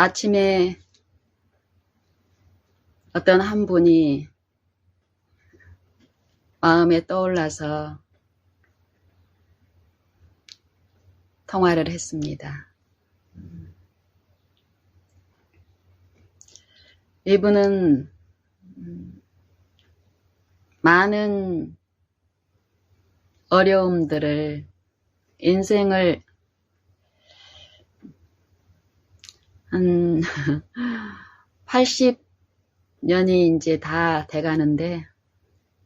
아침에 어떤 한 분이 마음에 떠올라서 통화를 했습니다. 이분은 많은 어려움들을, 인생을 한 80년이 이제 다 돼가는데,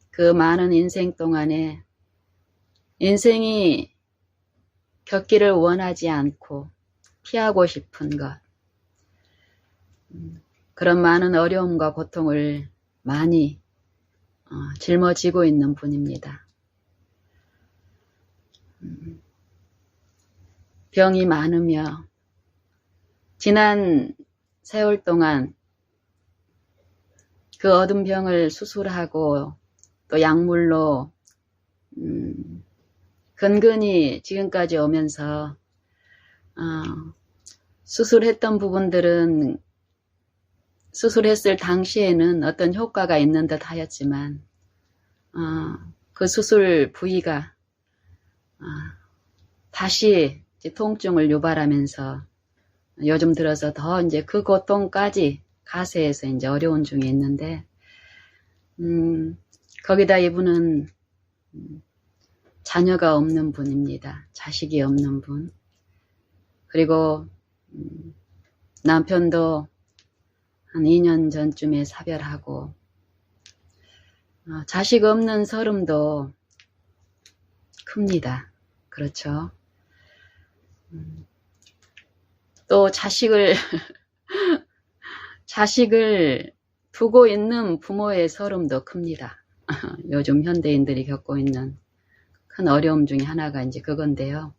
그 많은 인생 동안에 인생이 겪기를 원하지 않고 피하고 싶은 것, 그런 많은 어려움과 고통을 많이 짊어지고 있는 분입니다. 병이 많으며 지난 세월 동안 그 얻은 병을 수술하고 또 약물로 근근히 지금까지 오면서 수술했던 부분들은 수술했을 당시에는 어떤 효과가 있는 듯 하였지만 그 수술 부위가 다시 이제 통증을 유발하면서 요즘 들어서 더 이제 그 고통까지 가세해서 이제 어려운 중에 있는데, 거기다 이분은 자녀가 없는 분입니다. 자식이 없는 분. 그리고 남편도 한 2년 전쯤에 사별하고, 자식 없는 서름도 큽니다. 그렇죠. 또 자식을 두고 있는 부모의 서름도 큽니다. 요즘 현대인들이 겪고 있는 큰 어려움 중에 하나가 이제 그건데요.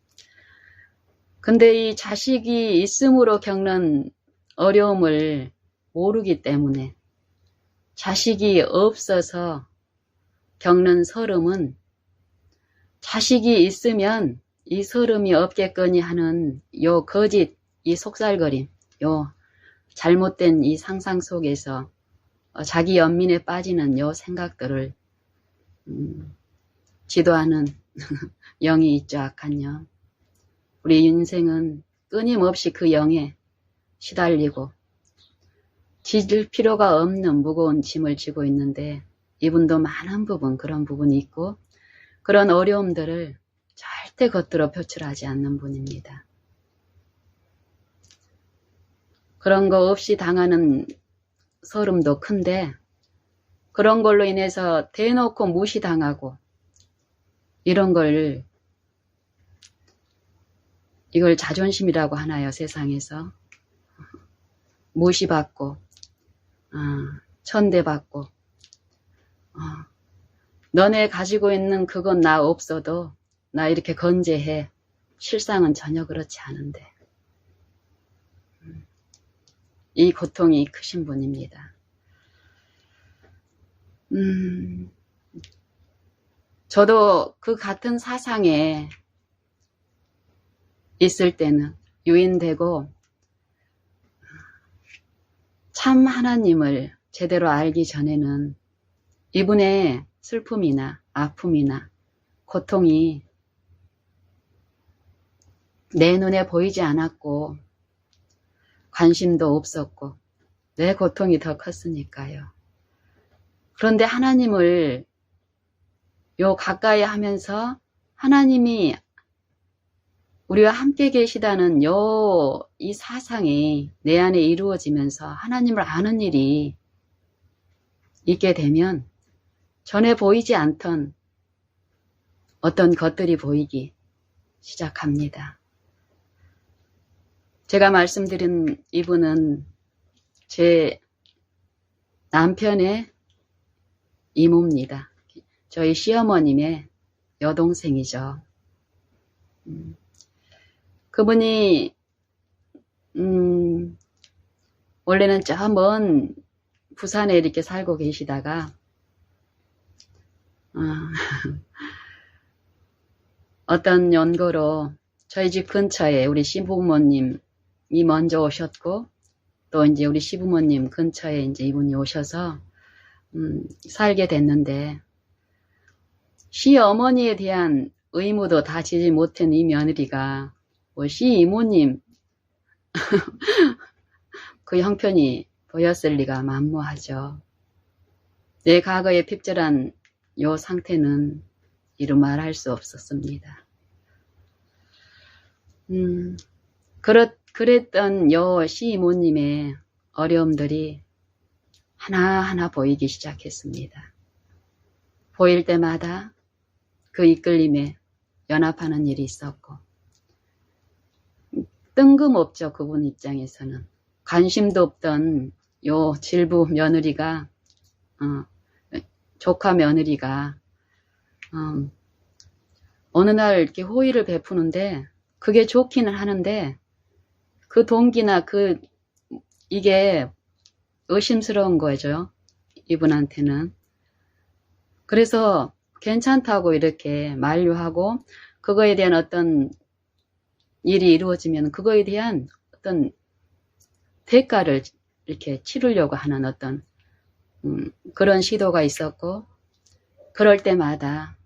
근데 이 자식이 있음으로 겪는 어려움을 모르기 때문에, 자식이 없어서 겪는 서름은 자식이 있으면 이 서름이 없겠거니 하는 요 거짓, 이 속살거림, 요 잘못된 이 상상 속에서 자기 연민에 빠지는 요 생각들을 지도하는 영이 있죠. 악한 영. 우리 인생은 끊임없이 그 영에 시달리고 지질 필요가 없는 무거운 짐을 지고 있는데, 이분도 많은 부분, 그런 부분이 있고, 그런 어려움들을 절대 겉으로 표출하지 않는 분입니다. 그런 거 없이 당하는 서름도 큰데, 그런 걸로 인해서 대놓고 무시당하고, 이걸 자존심이라고 하나요, 세상에서? 무시받고, 천대받고, 너네 가지고 있는 그건 나 없어도 나 이렇게 건재해. 실상은 전혀 그렇지 않은데. 이 고통이 크신 분입니다. 저도 그 같은 사상에 있을 때는, 유인되고 참 하나님을 제대로 알기 전에는 이분의 슬픔이나 아픔이나 고통이 내 눈에 보이지 않았고 관심도 없었고 내 고통이 더 컸으니까요. 그런데 하나님을 가까이 하면서 하나님이 우리와 함께 계시다는 이 사상이 내 안에 이루어지면서 하나님을 아는 일이 있게 되면 전에 보이지 않던 어떤 것들이 보이기 시작합니다. 제가 말씀드린 이분은 제 남편의 이모입니다. 저희 시어머님의 여동생이죠. 그분이 원래는 저 먼 부산에 이렇게 살고 계시다가 어떤 연고로 저희 집 근처에 우리 시부모님이 먼저 오셨고, 또 이제 우리 시부모님 근처에 이제 이분이 오셔서 살게 됐는데, 시어머니에 대한 의무도 다 지지 못한 이 며느리가 뭐 시이모님 그 형편이 보였을 리가 만무하죠. 내 과거의 핍절한 요 상태는 이루 말할 수 없었습니다. 그랬던 요 시이모님의 어려움들이 하나하나 보이기 시작했습니다. 보일 때마다 그 이끌림에 연합하는 일이 있었고, 뜬금없죠. 그분 입장에서는. 관심도 없던 요 질부 며느리가, 조카 며느리가 어느 날 이렇게 호의를 베푸는데, 그게 좋기는 하는데 그 동기나 이게 의심스러운 거죠. 이분한테는. 그래서 괜찮다고 이렇게 만류하고, 그거에 대한 어떤 일이 이루어지면 그거에 대한 어떤 대가를 이렇게 치르려고 하는 어떤 그런 시도가 있었고, 그럴 때마다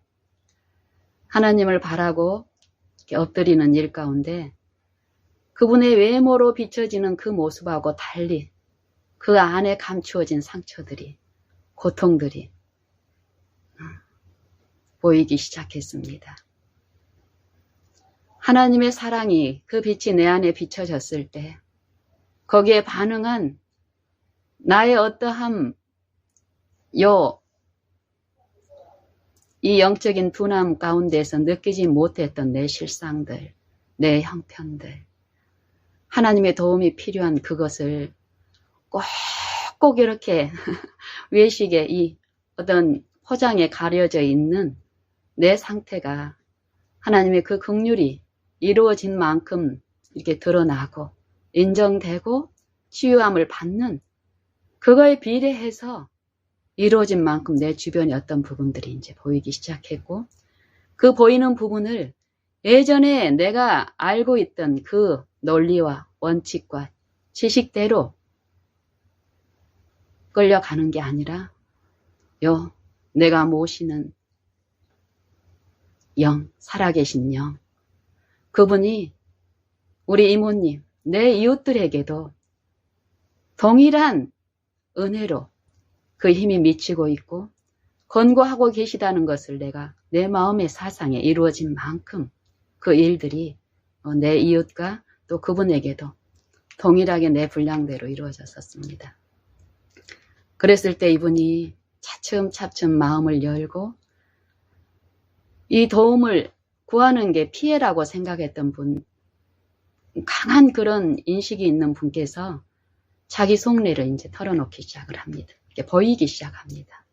하나님을 바라고 이렇게 엎드리는 일 가운데 그분의 외모로 비춰지는 그 모습하고 달리 그 안에 감추어진 상처들이, 고통들이 보이기 시작했습니다. 하나님의 사랑이, 그 빛이 내 안에 비춰졌을 때 거기에 반응한 나의 어떠함, 이 영적인 둔함 가운데서 느끼지 못했던 내 실상들, 내 형편들, 하나님의 도움이 필요한 그것을 꼭 이렇게 외식에 이 어떤 포장에 가려져 있는 내 상태가 하나님의 그 긍휼이 이루어진 만큼 이렇게 드러나고 인정되고 치유함을 받는, 그거에 비례해서 이루어진 만큼 내 주변의 어떤 부분들이 이제 보이기 시작했고, 그 보이는 부분을 예전에 내가 알고 있던 그 논리와 원칙과 지식대로 끌려가는 게 아니라 내가 모시는 영, 살아계신 영, 그분이 우리 이모님, 내 이웃들에게도 동일한 은혜로 그 힘이 미치고 있고 권고하고 계시다는 것을 내가 내 마음의 사상에 이루어진 만큼 그 일들이 내 이웃과 또 그분에게도 동일하게 내 분량대로 이루어졌었습니다. 그랬을 때 이분이 차츰차츰 마음을 열고 이 도움을 구하는 게 피해라고 생각했던 분, 강한 그런 인식이 있는 분께서 자기 속내를 이제 털어놓기 시작을 합니다. 이렇게 보이기 시작합니다.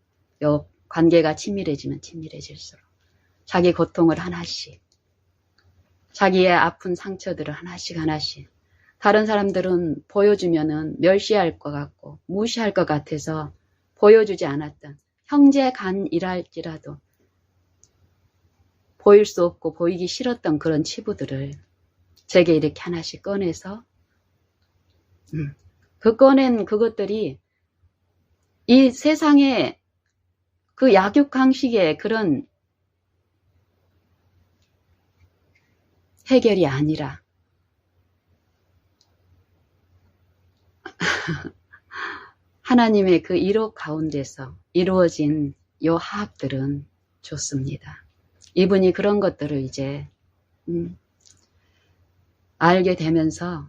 요 관계가 친밀해지면 친밀해질수록 자기 고통을 하나씩, 자기의 아픈 상처들을 하나씩 다른 사람들은 보여주면은 멸시할 것 같고 무시할 것 같아서 보여주지 않았던 형제 간이랄지라도 보일 수 없고 보이기 싫었던 그런 치부들을 제게 이렇게 하나씩 꺼내서 그 꺼낸 그것들이 이 세상의 그 약육강식의 그런 해결이 아니라 하나님의 그 이로 가운데서 이루어진 요 화합들은 좋습니다. 이분이 그런 것들을 이제 알게 되면서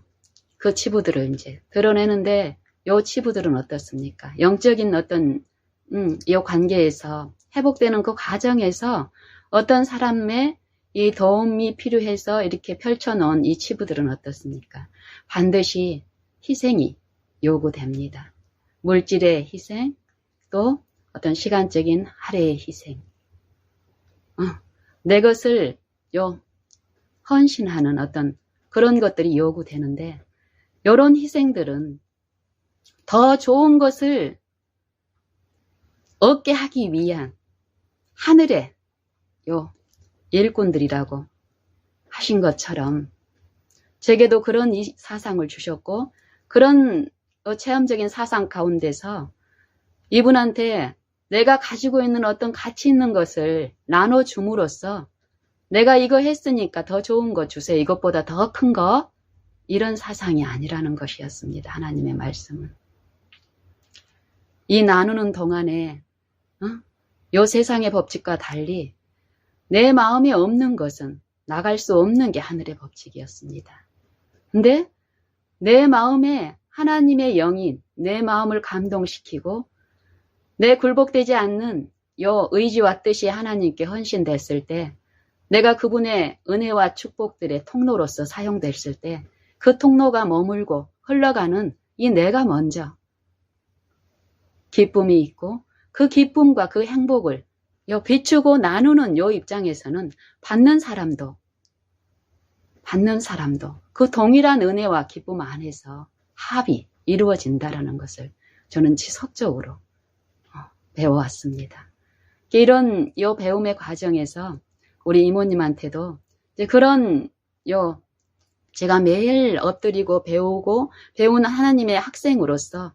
그 치부들을 이제 드러내는데, 요 치부들은 어떻습니까? 영적인 어떤 요 관계에서 회복되는 그 과정에서 어떤 사람의 이 도움이 필요해서 이렇게 펼쳐놓은 이 치부들은 어떻습니까? 반드시 희생이 요구됩니다. 물질의 희생, 또 어떤 시간적인 할애의 희생, 내 것을 헌신하는 어떤 그런 것들이 요구되는데, 이런 희생들은 더 좋은 것을 얻게 하기 위한 하늘의 일꾼들이라고 하신 것처럼 제게도 그런 사상을 주셨고, 그런 체험적인 사상 가운데서 이분한테 내가 가지고 있는 어떤 가치 있는 것을 나눠줌으로써 내가 이거 했으니까 더 좋은 거 주세요. 이것보다 더 큰 거. 이런 사상이 아니라는 것이었습니다. 하나님의 말씀은. 이 나누는 동안에 요 세상의 법칙과 달리 내 마음에 없는 것은 나갈 수 없는 게 하늘의 법칙이었습니다. 근데 내 마음에 하나님의 영이 내 마음을 감동시키고 내 굴복되지 않는 요 의지와 뜻이 하나님께 헌신됐을 때 내가 그분의 은혜와 축복들의 통로로서 사용됐을 때 그 통로가 머물고 흘러가는 이 내가 먼저 기쁨이 있고 그 기쁨과 그 행복을 비추고 나누는 요 입장에서는 받는 사람도 그 동일한 은혜와 기쁨 안에서 합이 이루어진다라는 것을 저는 지속적으로 배워왔습니다. 이런 요 배움의 과정에서 우리 이모님한테도 이제 그런 제가 매일 엎드리고 배우고 배우는 하나님의 학생으로서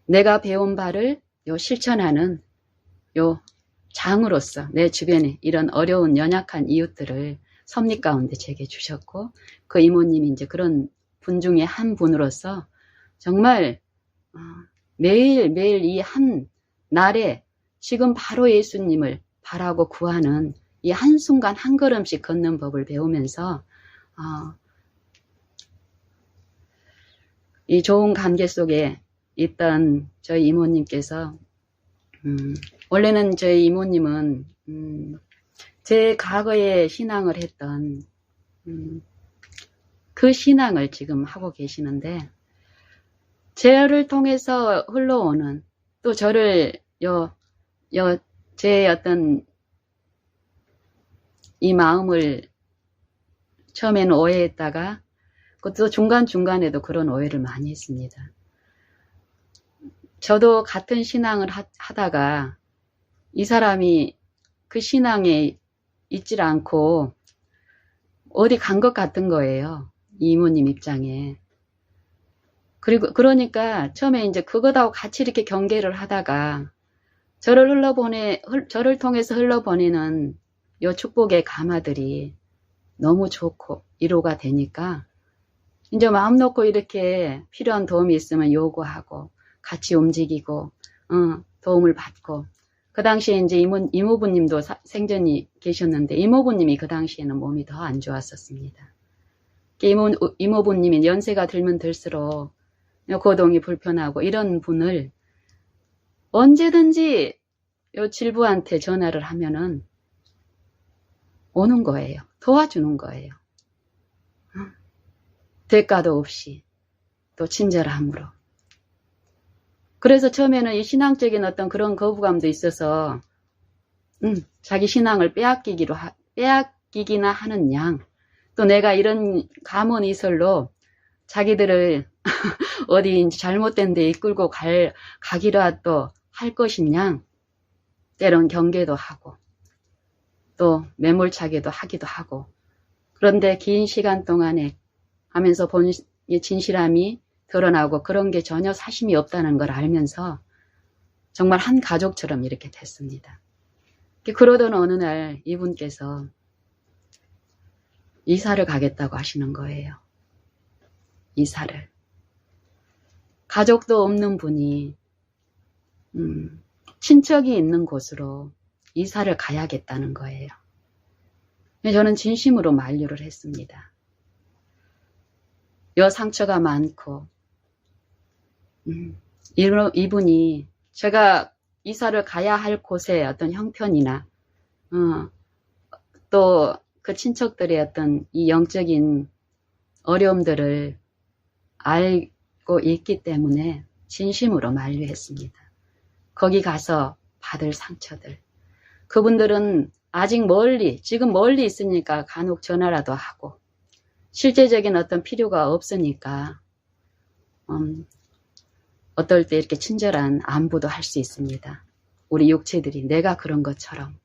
내가 배운 바를 실천하는 장으로서 내 주변에 이런 어려운 연약한 이웃들을 섭리 가운데 제게 주셨고 그 이모님이 이제 그런 분 중에 한 분으로서 정말 매일매일 이 한 날에 지금 바로 예수님을 바라고 구하는 이 한순간 한 걸음씩 걷는 법을 배우면서 이 좋은 관계 속에 있던 저희 이모님께서 원래는 저희 이모님은 제 과거에 신앙을 했던 그 신앙을 지금 하고 계시는데 저를 통해서 흘러오는 또 저를 제 어떤 이 마음을 처음에는 오해했다가 그것도 중간중간에도 그런 오해를 많이 했습니다. 저도 같은 신앙을 하다가 이 사람이 그 신앙에 있질 않고 어디 간 것 같은 거예요. 이 이모님 입장에. 그러니까 처음에 이제 그것하고 같이 이렇게 경계를 하다가 저를 통해서 흘러보내는 요 축복의 가마들이 너무 좋고 위로가 되니까 이제 마음 놓고 이렇게 필요한 도움이 있으면 요구하고 같이 움직이고 도움을 받고 그 당시에 이제 이모부님도 생전이 계셨는데 이모부님이 그 당시에는 몸이 더 안 좋았었습니다. 이모부님이 연세가 들면 들수록 거동이 불편하고 이런 분을 언제든지 요 질부한테 전화를 하면은 오는 거예요. 도와주는 거예요. 대가도 없이 또 친절함으로. 그래서 처음에는 이 신앙적인 어떤 그런 거부감도 있어서 자기 신앙을 빼앗기기나 하는 양, 또 내가 이런 가문이설로 자기들을 어디 잘못된 데 이끌고 가기라 또 할 것인 양, 때론 경계도 하고 또 매몰차게도 하기도 하고 그런데 긴 시간 동안에 하면서 본 진실함이 드러나고 그런 게 전혀 사심이 없다는 걸 알면서 정말 한 가족처럼 이렇게 됐습니다. 그러던 어느 날 이분께서 이사를 가겠다고 하시는 거예요. 이사를. 가족도 없는 분이 친척이 있는 곳으로 이사를 가야겠다는 거예요. 저는 진심으로 만류를 했습니다. 여 상처가 많고 이분이 제가 이사를 가야 할 곳의 어떤 형편이나 또 그 친척들의 어떤 이 영적인 어려움들을 알고 있기 때문에 진심으로 만류했습니다. 거기 가서 받을 상처들. 그분들은 아직 지금 멀리 있으니까 간혹 전화라도 하고 실제적인 어떤 필요가 없으니까 어떨 때 이렇게 친절한 안부도 할 수 있습니다. 우리 육체들이 내가 그런 것처럼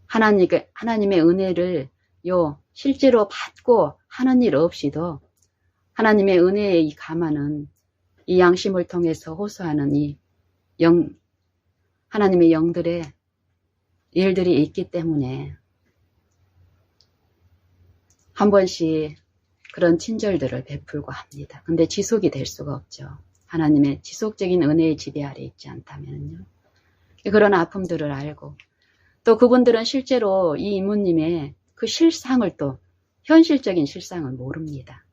하나님의 은혜를 실제로 받고 하는 일 없이도 하나님의 은혜의 이 가마는 이 양심을 통해서 호소하는 이 하나님의 영들의 일들이 있기 때문에 한 번씩 그런 친절들을 베풀고 합니다. 근데 지속이 될 수가 없죠. 하나님의 지속적인 은혜의 지배 아래 있지 않다면요. 그런 아픔들을 알고 또 그분들은 실제로 이 이모님의 그 실상을 또 현실적인 실상을 모릅니다.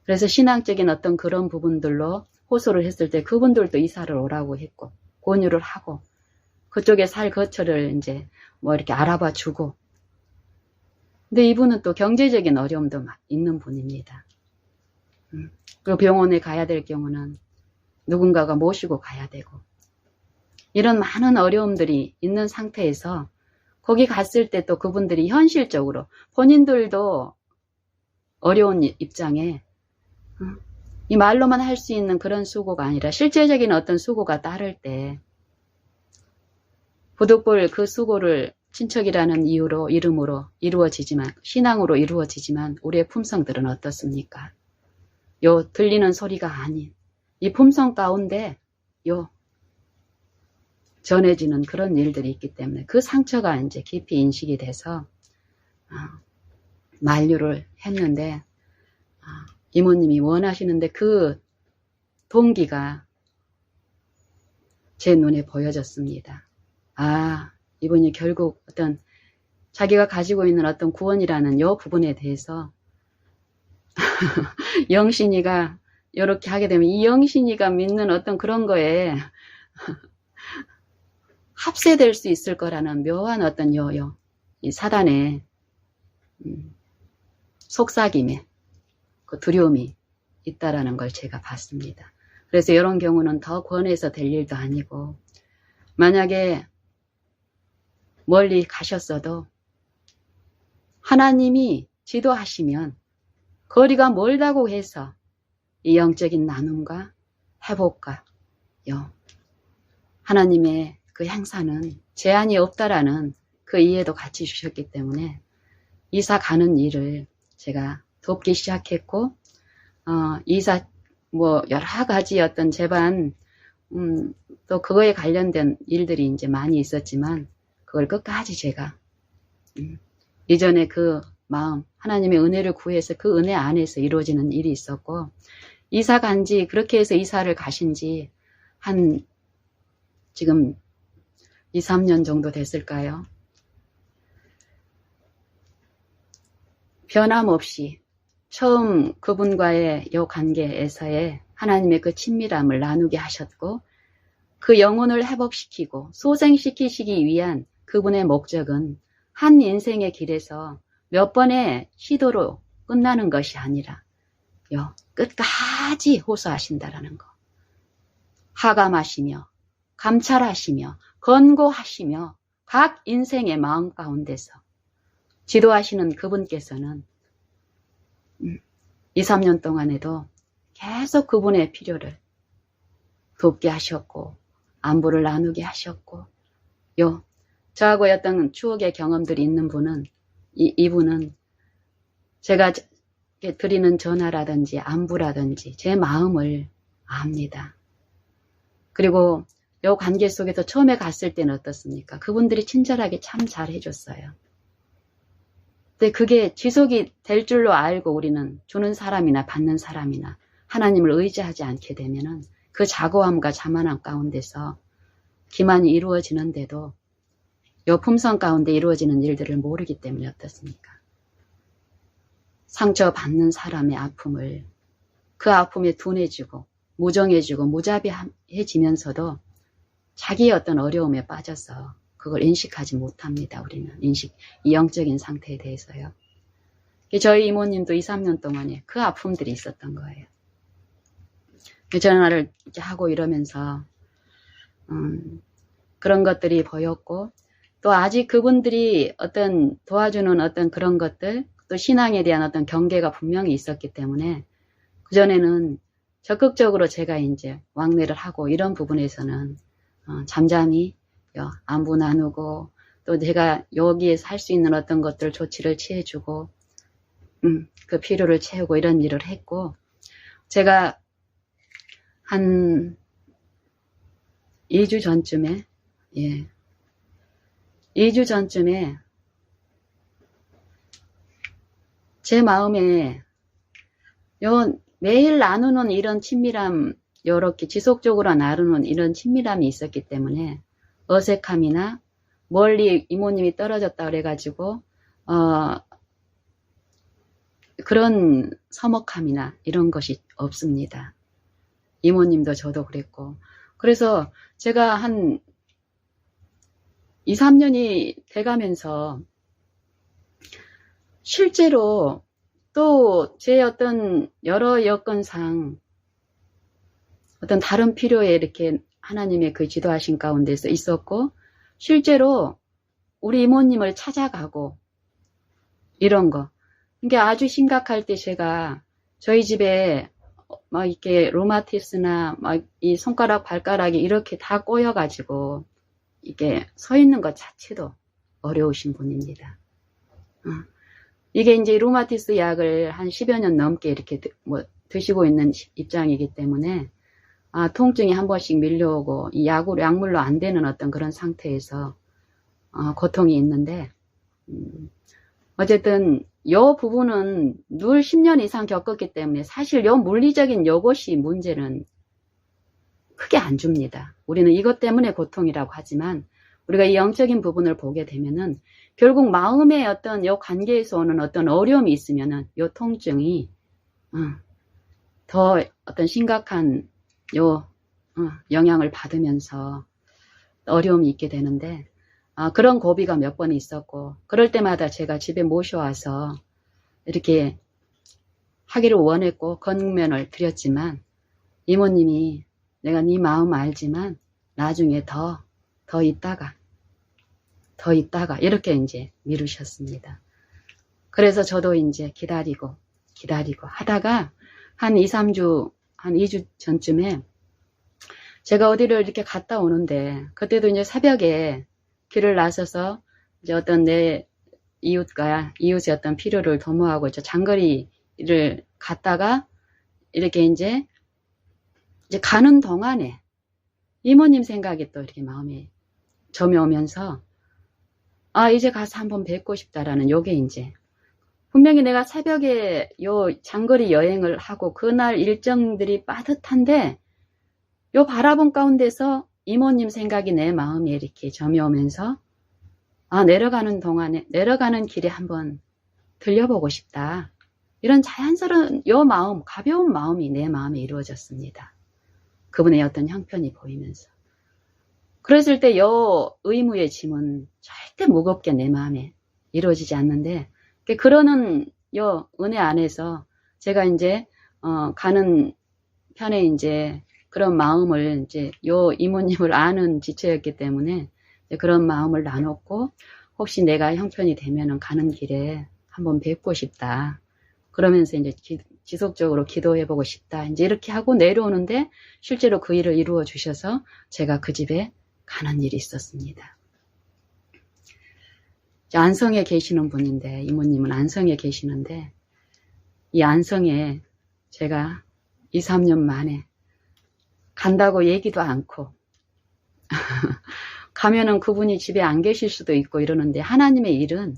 그래서 신앙적인 어떤 그런 부분들로 호소를 했을 때 그분들도 이사를 오라고 했고 권유를 하고 그쪽에 살 거처를 이제 뭐 이렇게 알아봐 주고 근데 이분은 또 경제적인 어려움도 있는 분입니다. 그 병원에 가야 될 경우는 누군가가 모시고 가야 되고 이런 많은 어려움들이 있는 상태에서 거기 갔을 때 또 그분들이 현실적으로 본인들도 어려운 입장에 이 말로만 할 수 있는 그런 수고가 아니라 실제적인 어떤 수고가 따를 때 부득불 그 수고를 친척이라는 이름으로 이루어지지만 신앙으로 이루어지지만 우리의 품성들은 어떻습니까? 요 들리는 소리가 아닌 이 품성 가운데 요 전해지는 그런 일들이 있기 때문에 그 상처가 이제 깊이 인식이 돼서 만류를 했는데 이모님이 원하시는데 그 동기가 제 눈에 보여졌습니다. 이분이 결국 어떤 자기가 가지고 있는 어떤 구원이라는 이 부분에 대해서 영신이가 이렇게 하게 되면 이 영신이가 믿는 어떤 그런 거에 합세될 수 있을 거라는 묘한 어떤 이 사단의 속삭임에 그 두려움이 있다라는 걸 제가 봤습니다. 그래서 이런 경우는 더 권해서 될 일도 아니고 만약에 멀리 가셨어도 하나님이 지도하시면 거리가 멀다고 해서 이 영적인 나눔과 회복과 하나님의 그 행사는 제한이 없다라는 그 이해도 같이 주셨기 때문에 이사 가는 일을 제가 돕기 시작했고 이사 뭐 여러 가지 어떤 제반 또 그거에 관련된 일들이 이제 많이 있었지만 그걸 끝까지 제가 이전에 그 마음 하나님의 은혜를 구해서 그 은혜 안에서 이루어지는 일이 있었고 이사 간지 그렇게 해서 이사를 가신지 한 지금 2, 3년 정도 됐을까요? 변함없이 처음 그분과의 이 관계에서의 하나님의 그 친밀함을 나누게 하셨고 그 영혼을 회복시키고 소생시키시기 위한 그분의 목적은 한 인생의 길에서 몇 번의 시도로 끝나는 것이 아니라 끝까지 호소하신다라는 거. 하감하시며 감찰하시며 권고하시며 각 인생의 마음 가운데서 지도하시는 그분께서는 2, 3년 동안에도 계속 그분의 필요를 돕게 하셨고 안부를 나누게 하셨고 저하고의 어떤 추억의 경험들이 있는 분은 이분은 제가 드리는 전화라든지 안부라든지 제 마음을 압니다. 그리고 이 관계 속에서 처음에 갔을 때는 어떻습니까? 그분들이 친절하게 참 잘해줬어요. 근데 그게 지속이 될 줄로 알고 우리는 주는 사람이나 받는 사람이나 하나님을 의지하지 않게 되면은 그 자고함과 자만함 가운데서 기만이 이루어지는데도 요 품성 가운데 이루어지는 일들을 모르기 때문에 어떻습니까? 상처받는 사람의 아픔을 그 아픔에 둔해지고 무정해지고 무자비해지면서도 자기의 어떤 어려움에 빠져서 그걸 인식하지 못합니다. 우리는 이 영적인 상태에 대해서요. 저희 이모님도 2, 3년 동안에 그 아픔들이 있었던 거예요. 전화를 이렇게 하고 이러면서 그런 것들이 보였고 또 아직 그분들이 어떤 도와주는 어떤 그런 것들 또 신앙에 대한 어떤 경계가 분명히 있었기 때문에 그전에는 적극적으로 제가 이제 왕래를 하고 이런 부분에서는 잠잠히 안부 나누고 또 제가 여기에서 할 수 있는 어떤 것들 조치를 취해주고 그 필요를 채우고 이런 일을 했고 제가 한 2주 전쯤에, 2주 전쯤에 제 마음에 매일 나누는 이런 친밀함, 요렇게 지속적으로 나누는 이런 친밀함이 있었기 때문에 어색함이나 멀리 이모님이 떨어졌다 그래가지고 그런 서먹함이나 이런 것이 없습니다. 이모님도 저도 그랬고. 그래서 제가 한 2, 3년이 돼가면서 실제로 또 제 어떤 여러 여건상 어떤 다른 필요에 이렇게 하나님의 그 지도하신 가운데서 있었고, 실제로 우리 이모님을 찾아가고 이런 거. 이게 아주 심각할 때 제가 저희 집에 막 이렇게 로마티스나 막 이 손가락 발가락이 이렇게 다 꼬여가지고 이게 서 있는 것 자체도 어려우신 분입니다. 이게 이제 루마티스 약을 한 10여 년 넘게 이렇게 드시고 있는 입장이기 때문에 통증이 한 번씩 밀려오고 이 약물로 안 되는 어떤 그런 상태에서 고통이 있는데, 어쨌든 요 부분은 늘 10년 이상 겪었기 때문에 사실 요 물리적인 요것이 문제는 크게 안 줍니다. 우리는 이것 때문에 고통이라고 하지만 우리가 이 영적인 부분을 보게 되면은 결국 마음의 어떤 요 관계에서 오는 어떤 어려움이 있으면은 요 통증이 더 어떤 심각한 영향을 받으면서 어려움이 있게 되는데, 그런 고비가 몇 번 있었고, 그럴 때마다 제가 집에 모셔와서 이렇게 하기를 원했고 권면을 드렸지만 이모님이 내가 네 마음 알지만 나중에 더 있다가 이렇게 이제 미루셨습니다. 그래서 저도 이제 기다리고 하다가 한 2, 3주, 한 2주 전쯤에 제가 어디를 이렇게 갔다 오는데, 그때도 이제 새벽에 길을 나서서 이제 어떤 내 이웃의 어떤 필요를 도모하고 이제 장거리를 갔다가 이렇게 이제 가는 동안에 이모님 생각이 또 이렇게 마음에 점여오면서 이제 가서 한번 뵙고 싶다라는 요게 이제 분명히 내가 새벽에 요 장거리 여행을 하고 그날 일정들이 빠듯한데 요 바라본 가운데서 이모님 생각이 내 마음에 이렇게 점여오면서 내려가는 길에 한번 들려보고 싶다. 이런 자연스러운 요 마음, 가벼운 마음이 내 마음에 이루어졌습니다. 그분의 어떤 형편이 보이면서. 그랬을 때 요 의무의 짐은 절대 무겁게 내 마음에 이루어지지 않는데, 그러는 요 은혜 안에서 제가 이제 가는 편에 이제 그런 마음을 이제 요 이모님을 아는 지체였기 때문에 그런 마음을 나눴고, 혹시 내가 형편이 되면은 가는 길에 한번 뵙고 싶다. 그러면서 이제 지속적으로 기도해보고 싶다. 이제 이렇게 하고 내려오는데 실제로 그 일을 이루어 주셔서 제가 그 집에 가는 일이 있었습니다. 안성에 계시는 분인데, 이모님은 안성에 계시는데, 이 안성에 제가 2, 3년 만에 간다고 얘기도 않고 가면은 그분이 집에 안 계실 수도 있고 이러는데, 하나님의 일은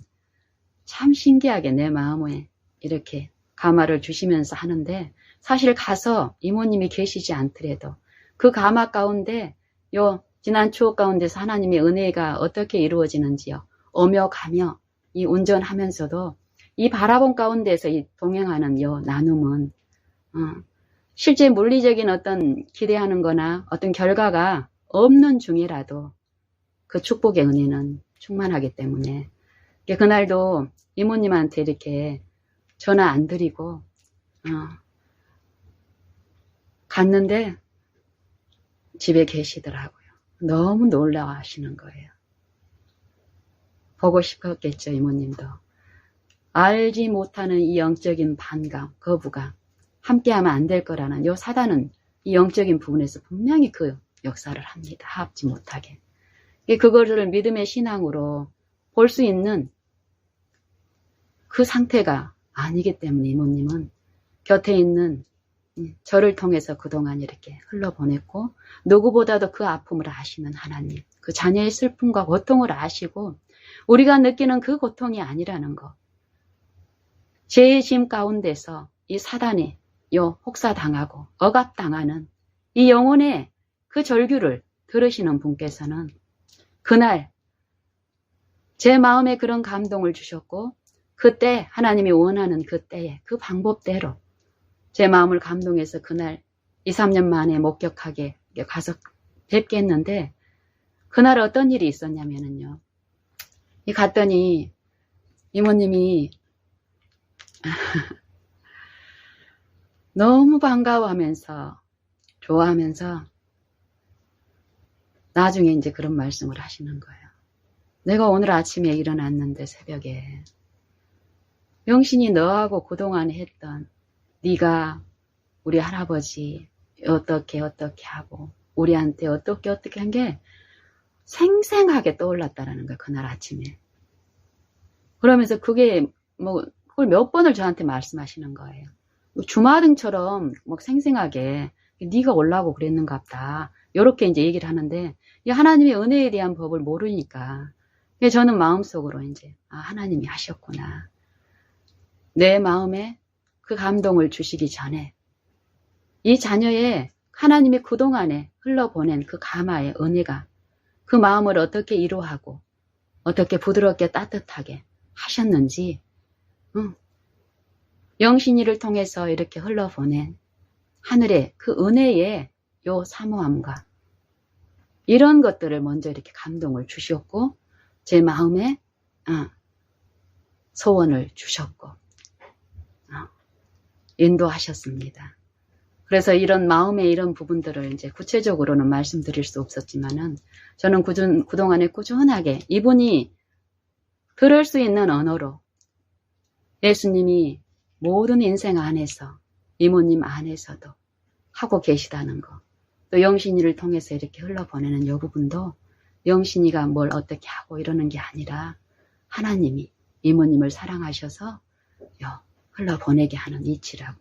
참 신기하게 내 마음에 이렇게 가마를 주시면서 하는데, 사실 가서 이모님이 계시지 않더라도 그 가마 가운데 요 지난 추억 가운데서 하나님의 은혜가 어떻게 이루어지는지요, 오며 가며 이 운전하면서도 이 바라본 가운데서 이 동행하는 요 나눔은 실제 물리적인 어떤 기대하는 거나 어떤 결과가 없는 중이라도 그 축복의 은혜는 충만하기 때문에, 그날도 이모님한테 이렇게 전화 안 드리고 갔는데 집에 계시더라고요. 너무 놀라워하시는 거예요. 보고 싶었겠죠, 이모님도. 알지 못하는 이 영적인 반감, 거부감, 함께하면 안 될 거라는 요 사단은 이 영적인 부분에서 분명히 그 역사를 합니다. 합지 못하게. 그거를 믿음의 신앙으로 볼 수 있는 그 상태가 아니기 때문에 이모님은 곁에 있는 저를 통해서 그동안 이렇게 흘러보냈고 누구보다도 그 아픔을 아시는 하나님, 그 자녀의 슬픔과 고통을 아시고 우리가 느끼는 그 고통이 아니라는 것, 죄의 짐 가운데서 이 사단에 혹사당하고 억압당하는 이 영혼의 그 절규를 들으시는 분께서는 그날 제 마음에 그런 감동을 주셨고 그때 하나님이 원하는 그때에 그 방법대로 제 마음을 감동해서 그날 2, 3년 만에 목격하게 가서 뵙겠는데 그날 어떤 일이 있었냐면요. 갔더니 이모님이 너무 반가워하면서 좋아하면서 나중에 이제 그런 말씀을 하시는 거예요. 내가 오늘 아침에 일어났는데 새벽에 영신이 너하고 그동안 했던 네가 우리 할아버지 어떻게 하고 우리한테 어떻게 한 게 생생하게 떠올랐다라는 거예요. 그날 아침에. 그러면서 그게 그걸 몇 번을 저한테 말씀하시는 거예요. 주마등처럼 생생하게 네가 올라오고 그랬는갑다. 이렇게 이제 얘기를 하는데 이 하나님의 은혜에 대한 법을 모르니까 저는 마음속으로 이제 하나님이 하셨구나. 내 마음에 그 감동을 주시기 전에 이 자녀의 하나님이 그동안에 흘러보낸 그 감화의 은혜가 그 마음을 어떻게 이루하고 어떻게 부드럽게 따뜻하게 하셨는지 영신이를 통해서 이렇게 흘러보낸 하늘의 그 은혜의 요 사모함과 이런 것들을 먼저 이렇게 감동을 주셨고 제 마음에 소원을 주셨고 인도하셨습니다. 그래서 이런 마음의 이런 부분들을 이제 구체적으로는 말씀드릴 수 없었지만은 저는 그동안에 꾸준하게 이분이 들을 수 있는 언어로 예수님이 모든 인생 안에서 이모님 안에서도 하고 계시다는 거, 또 영신이를 통해서 이렇게 흘러보내는 이 부분도 영신이가 뭘 어떻게 하고 이러는 게 아니라 하나님이 이모님을 사랑하셔서 흘러보내게 하는 이치라고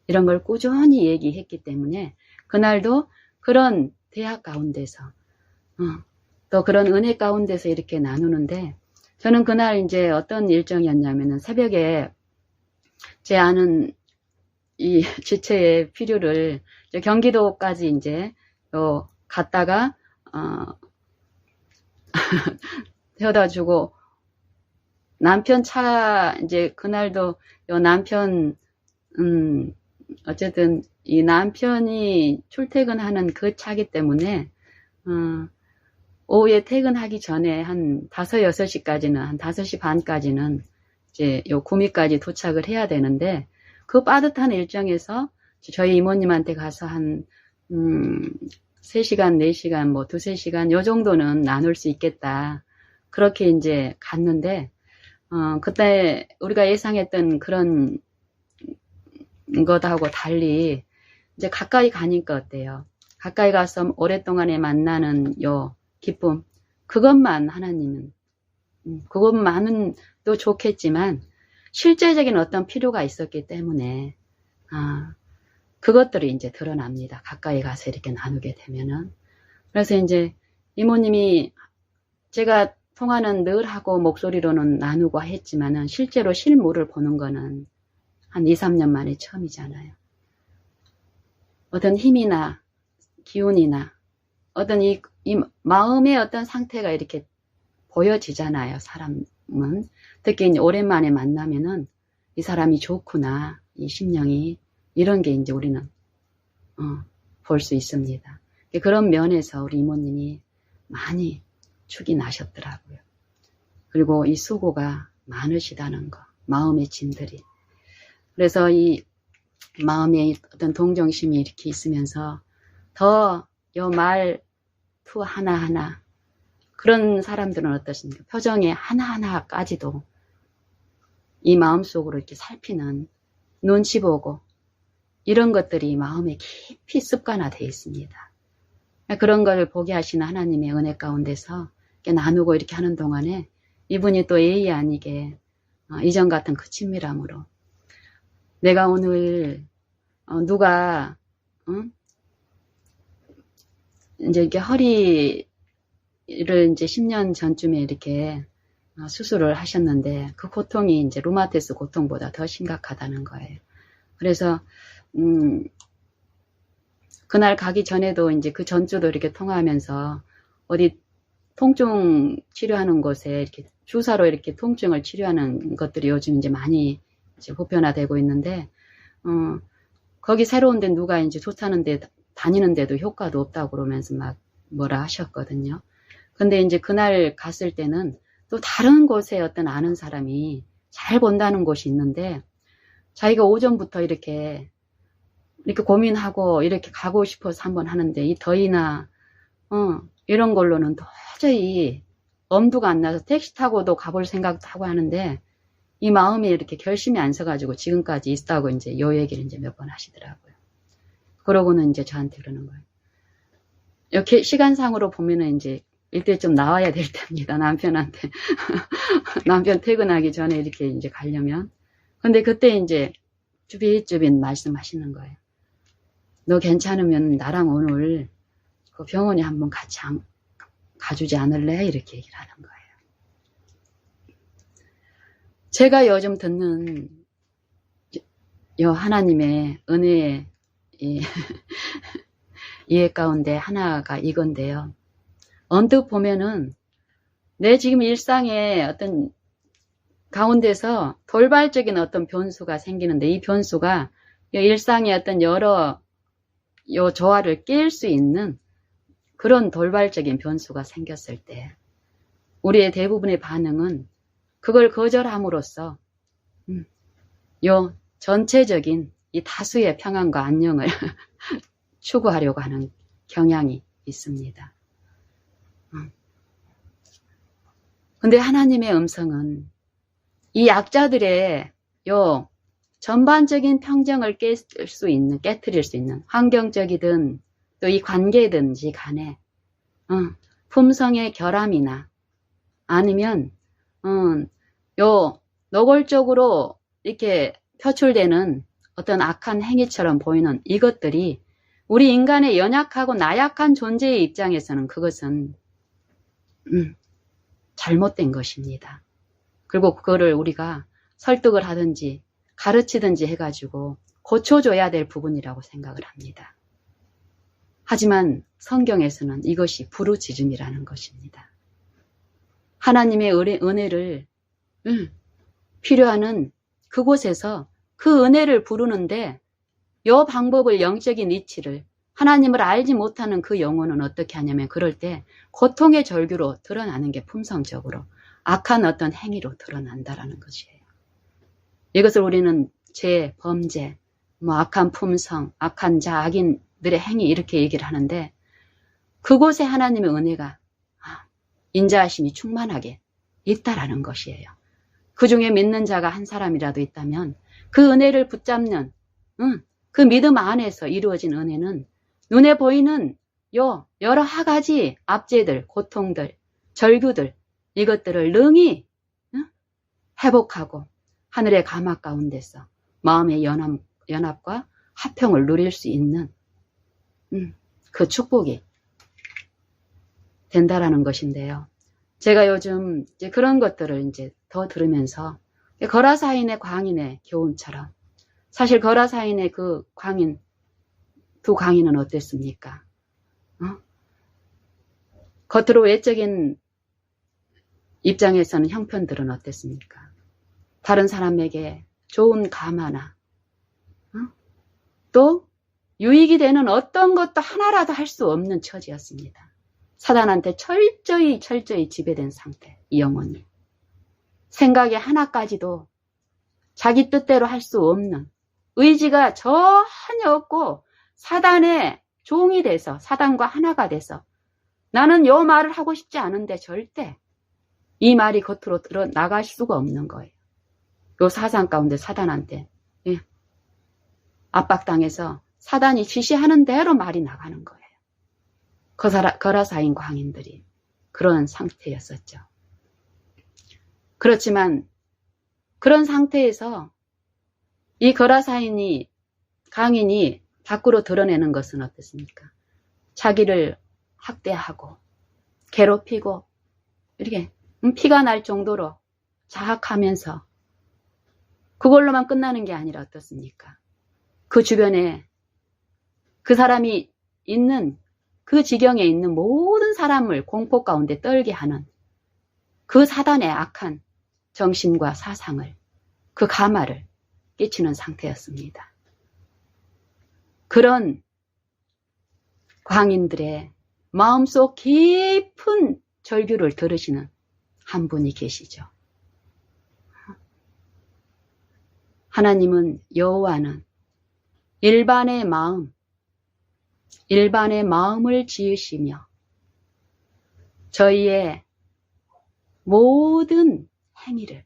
이런 걸 꾸준히 얘기했기 때문에 그날도 그런 대학 가운데서 또 그런 은혜 가운데서 이렇게 나누는데 저는 그날 이제 어떤 일정이었냐면은 새벽에 제 아는 이 지체의 필요를 경기도까지 이제 갔다가 태워다 주고 남편 차 이제 그날도 남편 어쨌든 이 남편이 출퇴근하는 그 차기 때문에 오후에 퇴근하기 전에 한 5, 6시까지는 한 5시 반까지는 이제 요 구미까지 도착을 해야 되는데 그 빠듯한 일정에서 저희 이모님한테 가서 한 3시간, 4시간, 뭐 2, 3시간 요 정도는 나눌 수 있겠다. 그렇게 이제 갔는데 그때 우리가 예상했던 그런 것하고 달리 이제 가까이 가니까 어때요? 가까이 가서 오랫동안에 만나는 요 기쁨, 그것만 하나님은 그것만은 또 좋겠지만 실제적인 어떤 필요가 있었기 때문에 그것들이 이제 드러납니다. 가까이 가서 이렇게 나누게 되면은. 그래서 이제 이모님이 제가 통화는 늘 하고 목소리로는 나누고 했지만은 실제로 실물을 보는 거는 한 2, 3년 만에 처음이잖아요. 어떤 힘이나 기운이나 어떤 이 마음의 어떤 상태가 이렇게 보여지잖아요. 사람은. 특히 이제 오랜만에 만나면은 이 사람이 좋구나. 이 심령이. 이런 게 이제 우리는 볼 수 있습니다. 그런 면에서 우리 이모님이 많이 축이 나셨더라고요. 그리고 이 수고가 많으시다는 거. 마음의 짐들이. 그래서 이 마음에 어떤 동정심이 이렇게 있으면서 더 요 말투 하나하나 그런 사람들은 어떻습니까? 표정의 하나하나까지도 이 마음속으로 이렇게 살피는 눈치 보고 이런 것들이 마음에 깊이 습관화되어 있습니다. 그런 걸 보게 하시는 하나님의 은혜 가운데서 이렇게 나누고 이렇게 하는 동안에 이분이 또 예의 아니게 이전 같은 그 친밀함으로 내가 오늘 누가 응? 이제 이렇게 허리를 이제 10년 전쯤에 이렇게 수술을 하셨는데 그 고통이 이제 루마티스 고통보다 더 심각하다는 거예요. 그래서 그날 가기 전에도 이제 그 전주도 이렇게 통화하면서 어디 통증 치료하는 곳에 이렇게 주사로 이렇게 통증을 치료하는 것들이 요즘 이제 많이 이제 보편화되고 있는데, 거기 새로운 데 누가 이제 좋다는데 다니는데도 효과도 없다고 그러면서 막 뭐라 하셨거든요. 근데 이제 그날 갔을 때는 또 다른 곳에 어떤 아는 사람이 잘 본다는 곳이 있는데, 자기가 오전부터 이렇게 고민하고 이렇게 가고 싶어서 한번 하는데 이 더위나 이런 걸로는 도저히 엄두가 안 나서 택시 타고도 가볼 생각도 하고 하는데 이 마음이 이렇게 결심이 안 서가지고 지금까지 있다고 이제 요 얘기를 이제 몇 번 하시더라고요. 그러고는 이제 저한테 그러는 거예요. 이렇게 시간상으로 보면은 이제 일대쯤 나와야 될 때입니다. 남편한테. 남편 퇴근하기 전에 이렇게 이제 가려면. 근데 그때 이제 쭈빗쭈빗 말씀하시는 거예요. 너 괜찮으면 나랑 오늘 그 병원에 한번 같이 가주지 않을래? 이렇게 얘기를 하는 거예요. 제가 요즘 듣는 하나님의 은혜의 이해 가운데 하나가 이건데요. 언뜻 보면은 내 지금 일상의 어떤 가운데서 돌발적인 어떤 변수가 생기는데 이 변수가 일상의 어떤 여러 조화를 깰 수 있는 그런 돌발적인 변수가 생겼을 때 우리의 대부분의 반응은 그걸 거절함으로써 전체적인 이 다수의 평안과 안녕을 추구하려고 하는 경향이 있습니다. 근데 하나님의 음성은 이 약자들의 전반적인 평정을 깨트릴 수 있는 환경적이든 또 이 관계든지 간에 품성의 결함이나 아니면 노골적으로 이렇게 표출되는 어떤 악한 행위처럼 보이는 이것들이 우리 인간의 연약하고 나약한 존재의 입장에서는 그것은 잘못된 것입니다. 그리고 그거를 우리가 설득을 하든지 가르치든지 해가지고 고쳐줘야 될 부분이라고 생각을 합니다. 하지만 성경에서는 이것이 부르짖음이라는 것입니다. 하나님의 은혜를 필요하는 그곳에서 그 은혜를 부르는데 이 방법을 영적인 이치를 하나님을 알지 못하는 그 영혼은 어떻게 하냐면 그럴 때 고통의 절규로 드러나는 게 품성적으로 악한 어떤 행위로 드러난다라는 것이에요. 이것을 우리는 죄, 범죄, 악한 품성, 악한 자, 악인들의 행위 이렇게 얘기를 하는데 그곳에 하나님의 은혜가 인자하심이 충만하게 있다라는 것이에요. 그 중에 믿는 자가 한 사람이라도 있다면 그 은혜를 붙잡는 그 믿음 안에서 이루어진 은혜는 눈에 보이는 여러 가지 압제들, 고통들, 절규들 이것들을 능히 회복하고 하늘의 가막 가운데서 마음의 연합과 화평을 누릴 수 있는 그 축복이 된다라는 것인데요. 제가 요즘 이제 그런 것들을 이제 더 들으면서 거라사인의 광인의 교훈처럼 사실 거라사인의 그 광인 두 광인은 어땠습니까? 겉으로 외적인 입장에서는 형편들은 어땠습니까? 다른 사람에게 좋은 감화나 또 유익이 되는 어떤 것도 하나라도 할 수 없는 처지였습니다. 사단한테 철저히 지배된 상태, 이 영혼이. 생각의 하나까지도 자기 뜻대로 할 수 없는 의지가 전혀 없고 사단의 종이 돼서 사단과 하나가 돼서 나는 요 말을 하고 싶지 않은데 절대 이 말이 겉으로 나갈 수가 없는 거예요. 요 사상 가운데 사단한테 압박당해서 사단이 지시하는 대로 말이 나가는 거예요. 거라사인 광인들이 그런 상태였었죠. 그렇지만 그런 상태에서 이 거라사인이 강인이 밖으로 드러내는 것은 어떻습니까? 자기를 학대하고 괴롭히고 이렇게 피가 날 정도로 자학하면서 그걸로만 끝나는 게 아니라 어떻습니까? 그 주변에 그 사람이 있는 그 지경에 있는 모든 사람을 공포 가운데 떨게 하는 그 사단의 악한 정신과 사상을, 그 가마를 끼치는 상태였습니다. 그런 광인들의 마음속 깊은 절규를 들으시는 한 분이 계시죠. 하나님은, 여호와는 일반의 마음을 지으시며 저희의 모든 행위를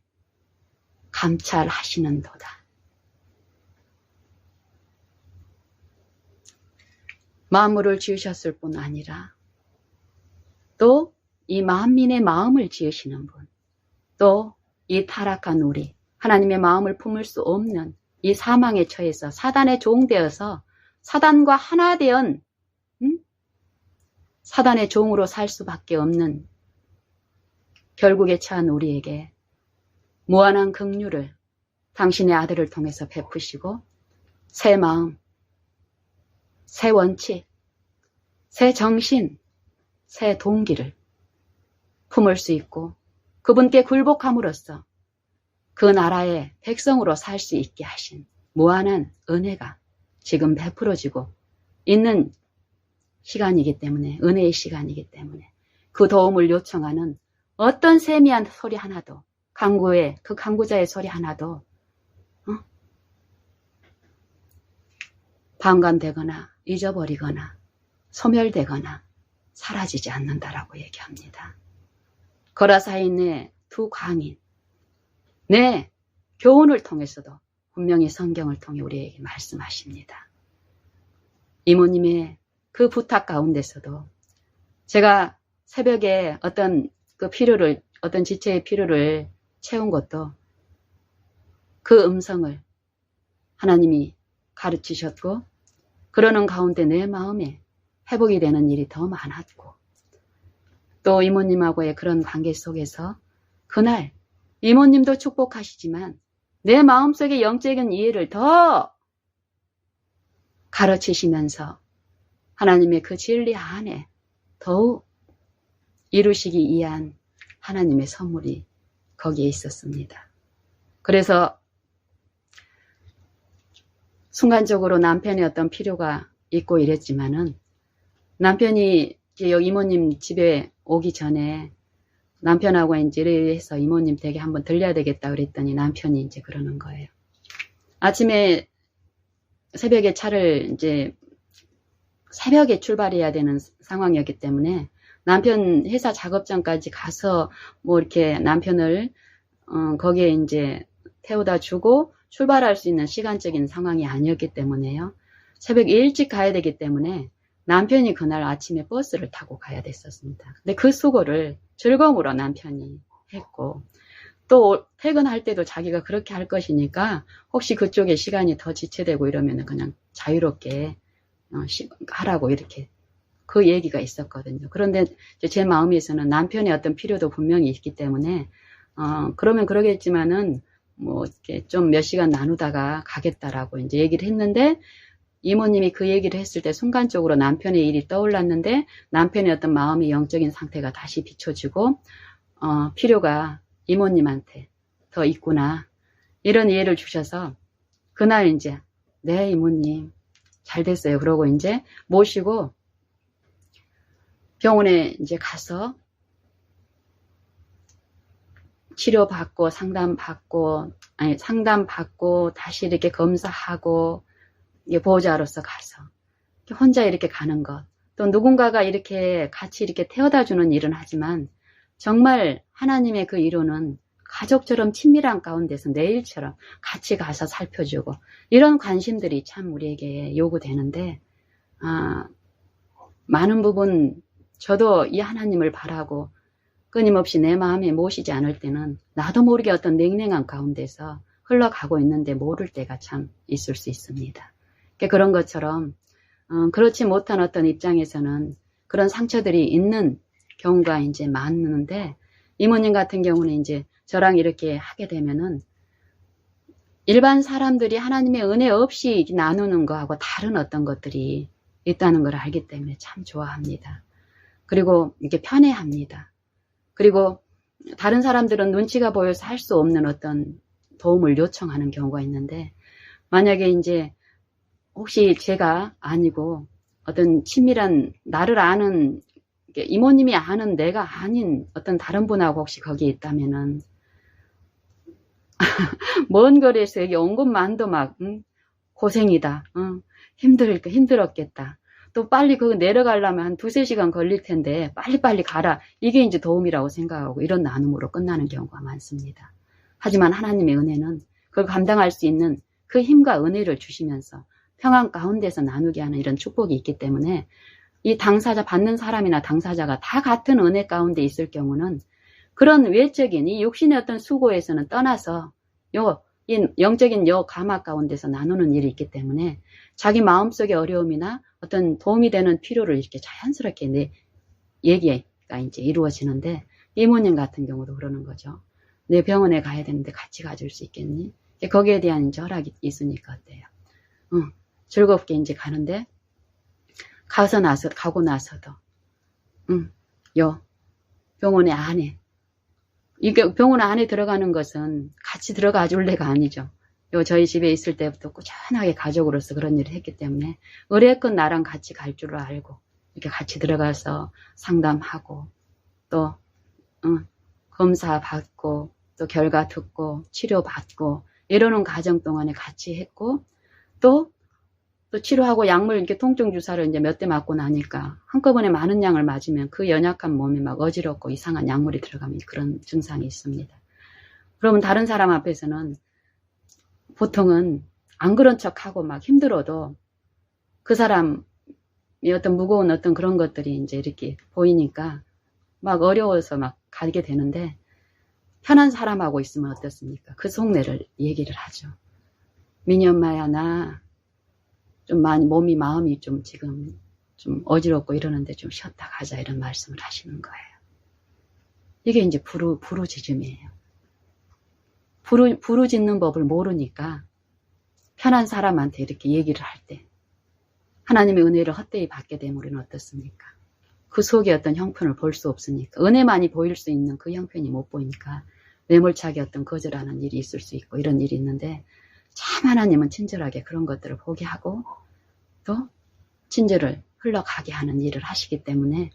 감찰하시는도다. 만물을 지으셨을 뿐 아니라 또 이 만민의 마음을 지으시는 분, 또 이 타락한 우리, 하나님의 마음을 품을 수 없는 이 사망에 처해서 사단의 종되어서 사단과 하나 되은 사단의 종으로 살 수밖에 없는 결국에 처한 우리에게 무한한 긍휼을 당신의 아들을 통해서 베푸시고 새 마음, 새 원칙, 새 정신, 새 동기를 품을 수 있고 그분께 굴복함으로써 그 나라의 백성으로 살 수 있게 하신 무한한 은혜가 지금 베풀어지고 있는 시간이기 때문에, 은혜의 시간이기 때문에 그 도움을 요청하는 어떤 세미한 소리 하나도, 그 간구자의 소리 하나도 방관되거나 잊어버리거나 소멸되거나 사라지지 않는다라고 얘기합니다. 거라사인의 두 광인, 네, 교훈을 통해서도 분명히 성경을 통해 우리에게 말씀하십니다. 이모님의 그 부탁 가운데서도 제가 새벽에 어떤 지체의 필요를 채운 것도 그 음성을 하나님이 가르치셨고, 그러는 가운데 내 마음에 회복이 되는 일이 더 많았고, 또 이모님하고의 그런 관계 속에서 그날 이모님도 축복하시지만 내 마음속의 영적인 이해를 더 가르치시면서 하나님의 그 진리 안에 더욱 이루시기 위한 하나님의 선물이 거기에 있었습니다. 그래서 순간적으로 남편의 어떤 필요가 있고 이랬지만은 남편이 여기 이모님 집에 오기 전에 남편하고 이제 이래서 이모님 댁에 한번 들려야 되겠다 그랬더니 남편이 이제 그러는 거예요. 아침에 새벽에 새벽에 출발해야 되는 상황이었기 때문에 남편 회사 작업장까지 가서 뭐 이렇게 남편을 거기에 이제 태워다 주고 출발할 수 있는 시간적인 상황이 아니었기 때문에요. 새벽 일찍 가야 되기 때문에 남편이 그날 아침에 버스를 타고 가야 됐었습니다. 근데 그 수고를 즐거움으로 남편이 했고, 또 퇴근할 때도 자기가 그렇게 할 것이니까 혹시 그쪽에 시간이 더 지체되고 이러면 그냥 자유롭게 하라고 이렇게 그 얘기가 있었거든요. 그런데 제 마음에서는 남편의 어떤 필요도 분명히 있기 때문에 그러면 그러겠지만은 뭐 이렇게 좀 몇 시간 나누다가 가겠다라고 이제 얘기를 했는데, 이모님이 그 얘기를 했을 때 순간적으로 남편의 일이 떠올랐는데 남편의 어떤 마음의 영적인 상태가 다시 비춰지고 필요가 이모님한테 더 있구나, 이런 이해를 주셔서 그날 이제 네 이모님 잘 됐어요 그러고 이제 모시고 병원에 이제 가서 치료받고 상담받고 다시 이렇게 검사하고 보호자로서 가서 혼자 이렇게 가는 것, 또 누군가가 이렇게 같이 이렇게 태워다 주는 일은 하지만 정말 하나님의 그 이루는 가족처럼 친밀한 가운데서 내일처럼 같이 가서 살펴주고 이런 관심들이 참 우리에게 요구되는데, 많은 부분 저도 이 하나님을 바라고 끊임없이 내 마음에 모시지 않을 때는 나도 모르게 어떤 냉랭한 가운데서 흘러가고 있는데 모를 때가 참 있을 수 있습니다. 그런 것처럼 그렇지 못한 어떤 입장에서는 그런 상처들이 있는 경우가 이제 많은데, 이모님 같은 경우는 이제 저랑 이렇게 하게 되면은 일반 사람들이 하나님의 은혜 없이 나누는 거하고 다른 어떤 것들이 있다는 걸 알기 때문에 참 좋아합니다. 그리고 이렇게 편애합니다. 그리고 다른 사람들은 눈치가 보여서 할 수 없는 어떤 도움을 요청하는 경우가 있는데, 만약에 이제 혹시 제가 아니고 어떤 친밀한 나를 아는 이모님이 아는 내가 아닌 어떤 다른 분하고 혹시 거기에 있다면은 먼 거리에서 여기 온 것만도 막 고생이다, 힘들었겠다, 또 빨리 그거 내려가려면 한 2-3시간 걸릴 텐데 빨리빨리 가라, 이게 이제 도움이라고 생각하고 이런 나눔으로 끝나는 경우가 많습니다. 하지만 하나님의 은혜는 그걸 감당할 수 있는 그 힘과 은혜를 주시면서 평안 가운데서 나누게 하는 이런 축복이 있기 때문에, 이 당사자, 받는 사람이나 당사자가 다 같은 은혜 가운데 있을 경우는 그런 외적인 이 육신의 어떤 수고에서는 떠나서 이 영적인 가막 가운데서 나누는 일이 있기 때문에 자기 마음속의 어려움이나 어떤 도움이 되는 필요를 이렇게 자연스럽게 얘기가 이제 이루어지는데, 이모님 같은 경우도 그러는 거죠. 내 병원에 가야 되는데 같이 가줄 수 있겠니? 거기에 대한 이제 허락이 있으니까 어때요? 즐겁게 이제 가는데, 가고 나서도 병원의 안에, 이게 병원 안에 들어가는 것은 같이 들어가 줄래가 아니죠. 저희 집에 있을 때부터 꾸준하게 가족으로서 그런 일을 했기 때문에 의뢰껏 나랑 같이 갈 줄 알고 이렇게 같이 들어가서 상담하고 또 검사 받고 또 결과 듣고 치료 받고 이러는 과정 동안에 같이 했고, 또 치료하고 약물 이렇게 통증 주사를 이제 몇 대 맞고 나니까 한꺼번에 많은 양을 맞으면 그 연약한 몸이 막 어지럽고 이상한 약물이 들어가면 그런 증상이 있습니다. 그러면 다른 사람 앞에서는 보통은 안 그런 척하고 막 힘들어도 그 사람이 어떤 무거운 어떤 그런 것들이 이제 이렇게 보이니까 막 어려워서 막 가게 되는데, 편한 사람하고 있으면 어떻습니까? 그 속내를 얘기를 하죠. 미니 엄마야, 나 좀 많이 마음이 좀 지금 좀 어지럽고 이러는데 좀 쉬었다 가자, 이런 말씀을 하시는 거예요. 이게 이제 부르짖음이에요. 부르짖는 법을 모르니까 편한 사람한테 이렇게 얘기를 할 때 하나님의 은혜를 헛되이 받게 되면 우리는 어떻습니까? 그 속에 어떤 형편을 볼 수 없으니까, 은혜만이 보일 수 있는 그 형편이 못 보이니까 매몰차게 어떤 거절하는 일이 있을 수 있고 이런 일이 있는데, 참 하나님은 친절하게 그런 것들을 보게 하고 또 친절을 흘러가게 하는 일을 하시기 때문에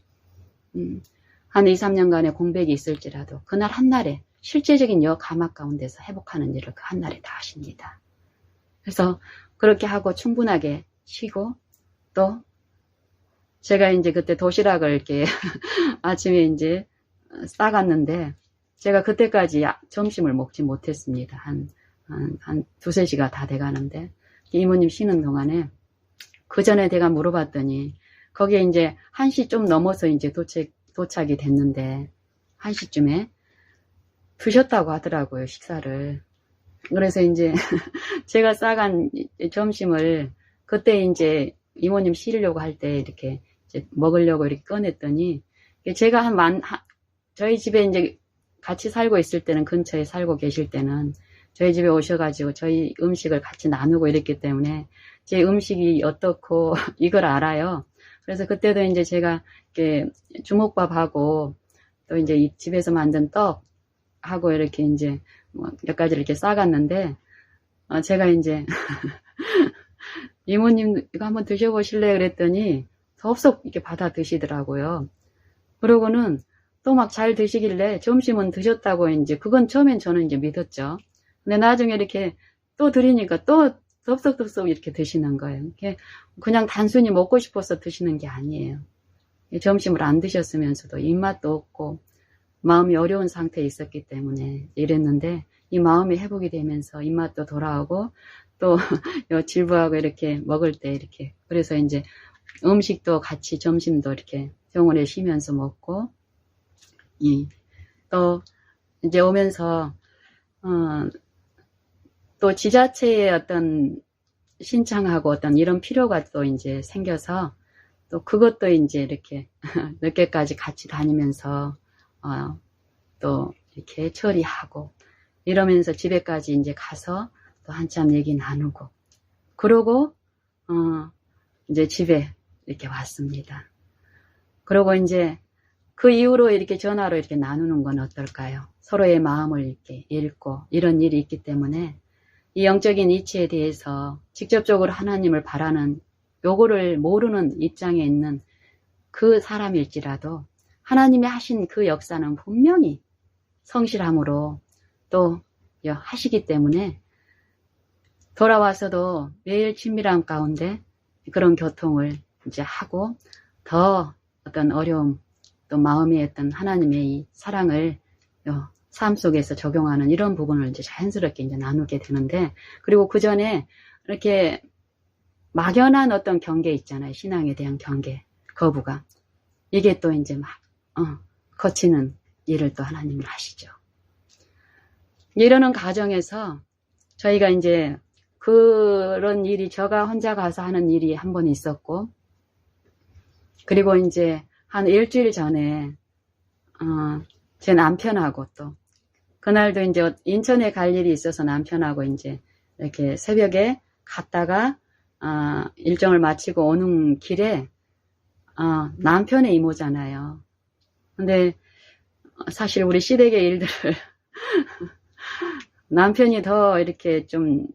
한 2-3년간의 공백이 있을지라도 그날 한날에 실제적인 가막 가운데서 회복하는 일을 그 한날에 다 하십니다. 그래서 그렇게 하고 충분하게 쉬고, 또 제가 이제 그때 도시락을 이렇게 아침에 이제 싸갔는데, 제가 그때까지 점심을 먹지 못했습니다. 한 2-3시가 다 돼가는데, 이모님 쉬는 동안에 그 전에 내가 물어봤더니 거기에 이제 1시 좀 넘어서 이제 도착이 됐는데 1시쯤에 드셨다고 하더라고요, 식사를. 그래서 이제 제가 싸간 점심을 그때 이제 이모님 쉬려고 할 때 이렇게 이제 먹으려고 이렇게 꺼냈더니, 제가 저희 집에 이제 같이 살고 있을 때는, 근처에 살고 계실 때는 저희 집에 오셔가지고 저희 음식을 같이 나누고 이랬기 때문에 제 음식이 어떻고 이걸 알아요. 그래서 그때도 이제 제가 이렇게 주먹밥하고 또 이제 이 집에서 만든 떡하고 이렇게 이제 몇 가지를 이렇게 싸갔는데, 제가 이제 이모님 이거 한번 드셔보실래요? 그랬더니 덥석 이렇게 받아 드시더라고요. 그러고는 또 막 잘 드시길래 점심은 드셨다고, 이제 그건 처음엔 저는 이제 믿었죠. 근데 나중에 이렇게 또 드리니까 또 덥석덥석 이렇게 드시는 거예요. 그냥 단순히 먹고 싶어서 드시는 게 아니에요. 점심을 안 드셨으면서도 입맛도 없고 마음이 어려운 상태에 있었기 때문에 이랬는데, 이 마음이 회복이 되면서 입맛도 돌아오고 또 질부하고 이렇게 먹을 때 이렇게, 그래서 이제 음식도 같이 점심도 이렇게 병원에 쉬면서 먹고, 또 이제 오면서 또 지자체의 어떤 신청하고 어떤 이런 필요가 또 이제 생겨서 또 그것도 이제 이렇게 늦게까지 같이 다니면서 또 이렇게 처리하고 이러면서 집에까지 이제 가서 또 한참 얘기 나누고 그러고 이제 집에 이렇게 왔습니다. 그러고 이제 그 이후로 이렇게 전화로 이렇게 나누는 건 어떨까요? 서로의 마음을 이렇게 읽고 이런 일이 있기 때문에 이 영적인 이치에 대해서 직접적으로 하나님을 바라는 요거를 모르는 입장에 있는 그 사람일지라도 하나님이 하신 그 역사는 분명히 성실함으로 또 하시기 때문에 돌아와서도 매일 친밀함 가운데 그런 교통을 이제 하고 더 어떤 어려움 또 마음의 어떤 하나님의 이 사랑을 삶 속에서 적용하는 이런 부분을 이제 자연스럽게 이제 나누게 되는데 그리고 그 전에 이렇게 막연한 어떤 경계 있잖아요. 신앙에 대한 경계, 거부가. 이게 또 이제 막, 거치는 일을 또 하나님을 하시죠. 이러는 과정에서 저희가 이제 그런 일이 저가 혼자 가서 하는 일이 한 번 있었고, 그리고 이제 한 일주일 전에, 제 남편하고 또, 그날도 이제 인천에 갈 일이 있어서 남편하고 이제 이렇게 새벽에 갔다가, 일정을 마치고 오는 길에, 남편의 이모잖아요. 근데 사실 우리 시댁의 일들을 남편이 더 이렇게 좀,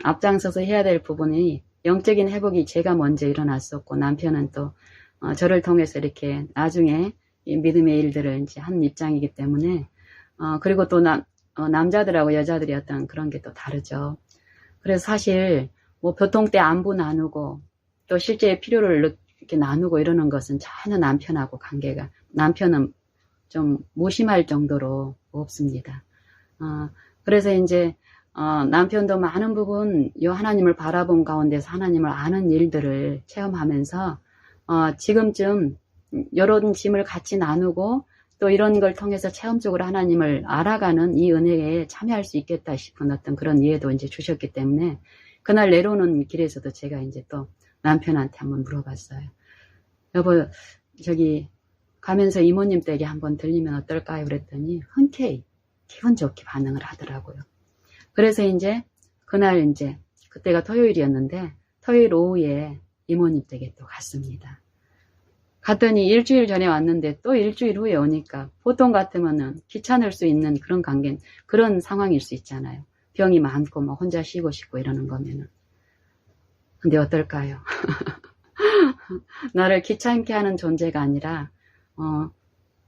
앞장서서 해야 될 부분이 영적인 회복이 제가 먼저 일어났었고 남편은 또, 저를 통해서 이렇게 나중에 이 믿음의 일들을 이제 한 입장이기 때문에, 그리고 또 남자들하고 여자들이 어떤 그런 게 또 다르죠. 그래서 사실 뭐 교통 때 안부 나누고 또 실제 필요를 이렇게 나누고 이러는 것은 전혀 남편하고 관계가, 남편은 좀 무심할 정도로 없습니다. 그래서 이제, 남편도 많은 부분, 요 하나님을 바라본 가운데서 하나님을 아는 일들을 체험하면서, 지금쯤, 이런 짐을 같이 나누고, 또 이런 걸 통해서 체험적으로 하나님을 알아가는 이 은혜에 참여할 수 있겠다 싶은 어떤 그런 이해도 이제 주셨기 때문에, 그날 내려오는 길에서도 제가 이제 또 남편한테 한번 물어봤어요. 여보, 저기, 가면서 이모님 댁에 한번 들리면 어떨까요? 그랬더니, 흔쾌히, 기분 좋게 반응을 하더라고요. 그래서 이제 그날 이제 그때가 토요일이었는데 토요일 오후에 이모님 댁에 또 갔습니다. 갔더니 일주일 전에 왔는데 또 일주일 후에 오니까 보통 같으면은 귀찮을 수 있는 그런 관계, 그런 상황일 수 있잖아요. 병이 많고 뭐 혼자 쉬고 싶고 이러는 거면은. 근데 어떨까요? 나를 귀찮게 하는 존재가 아니라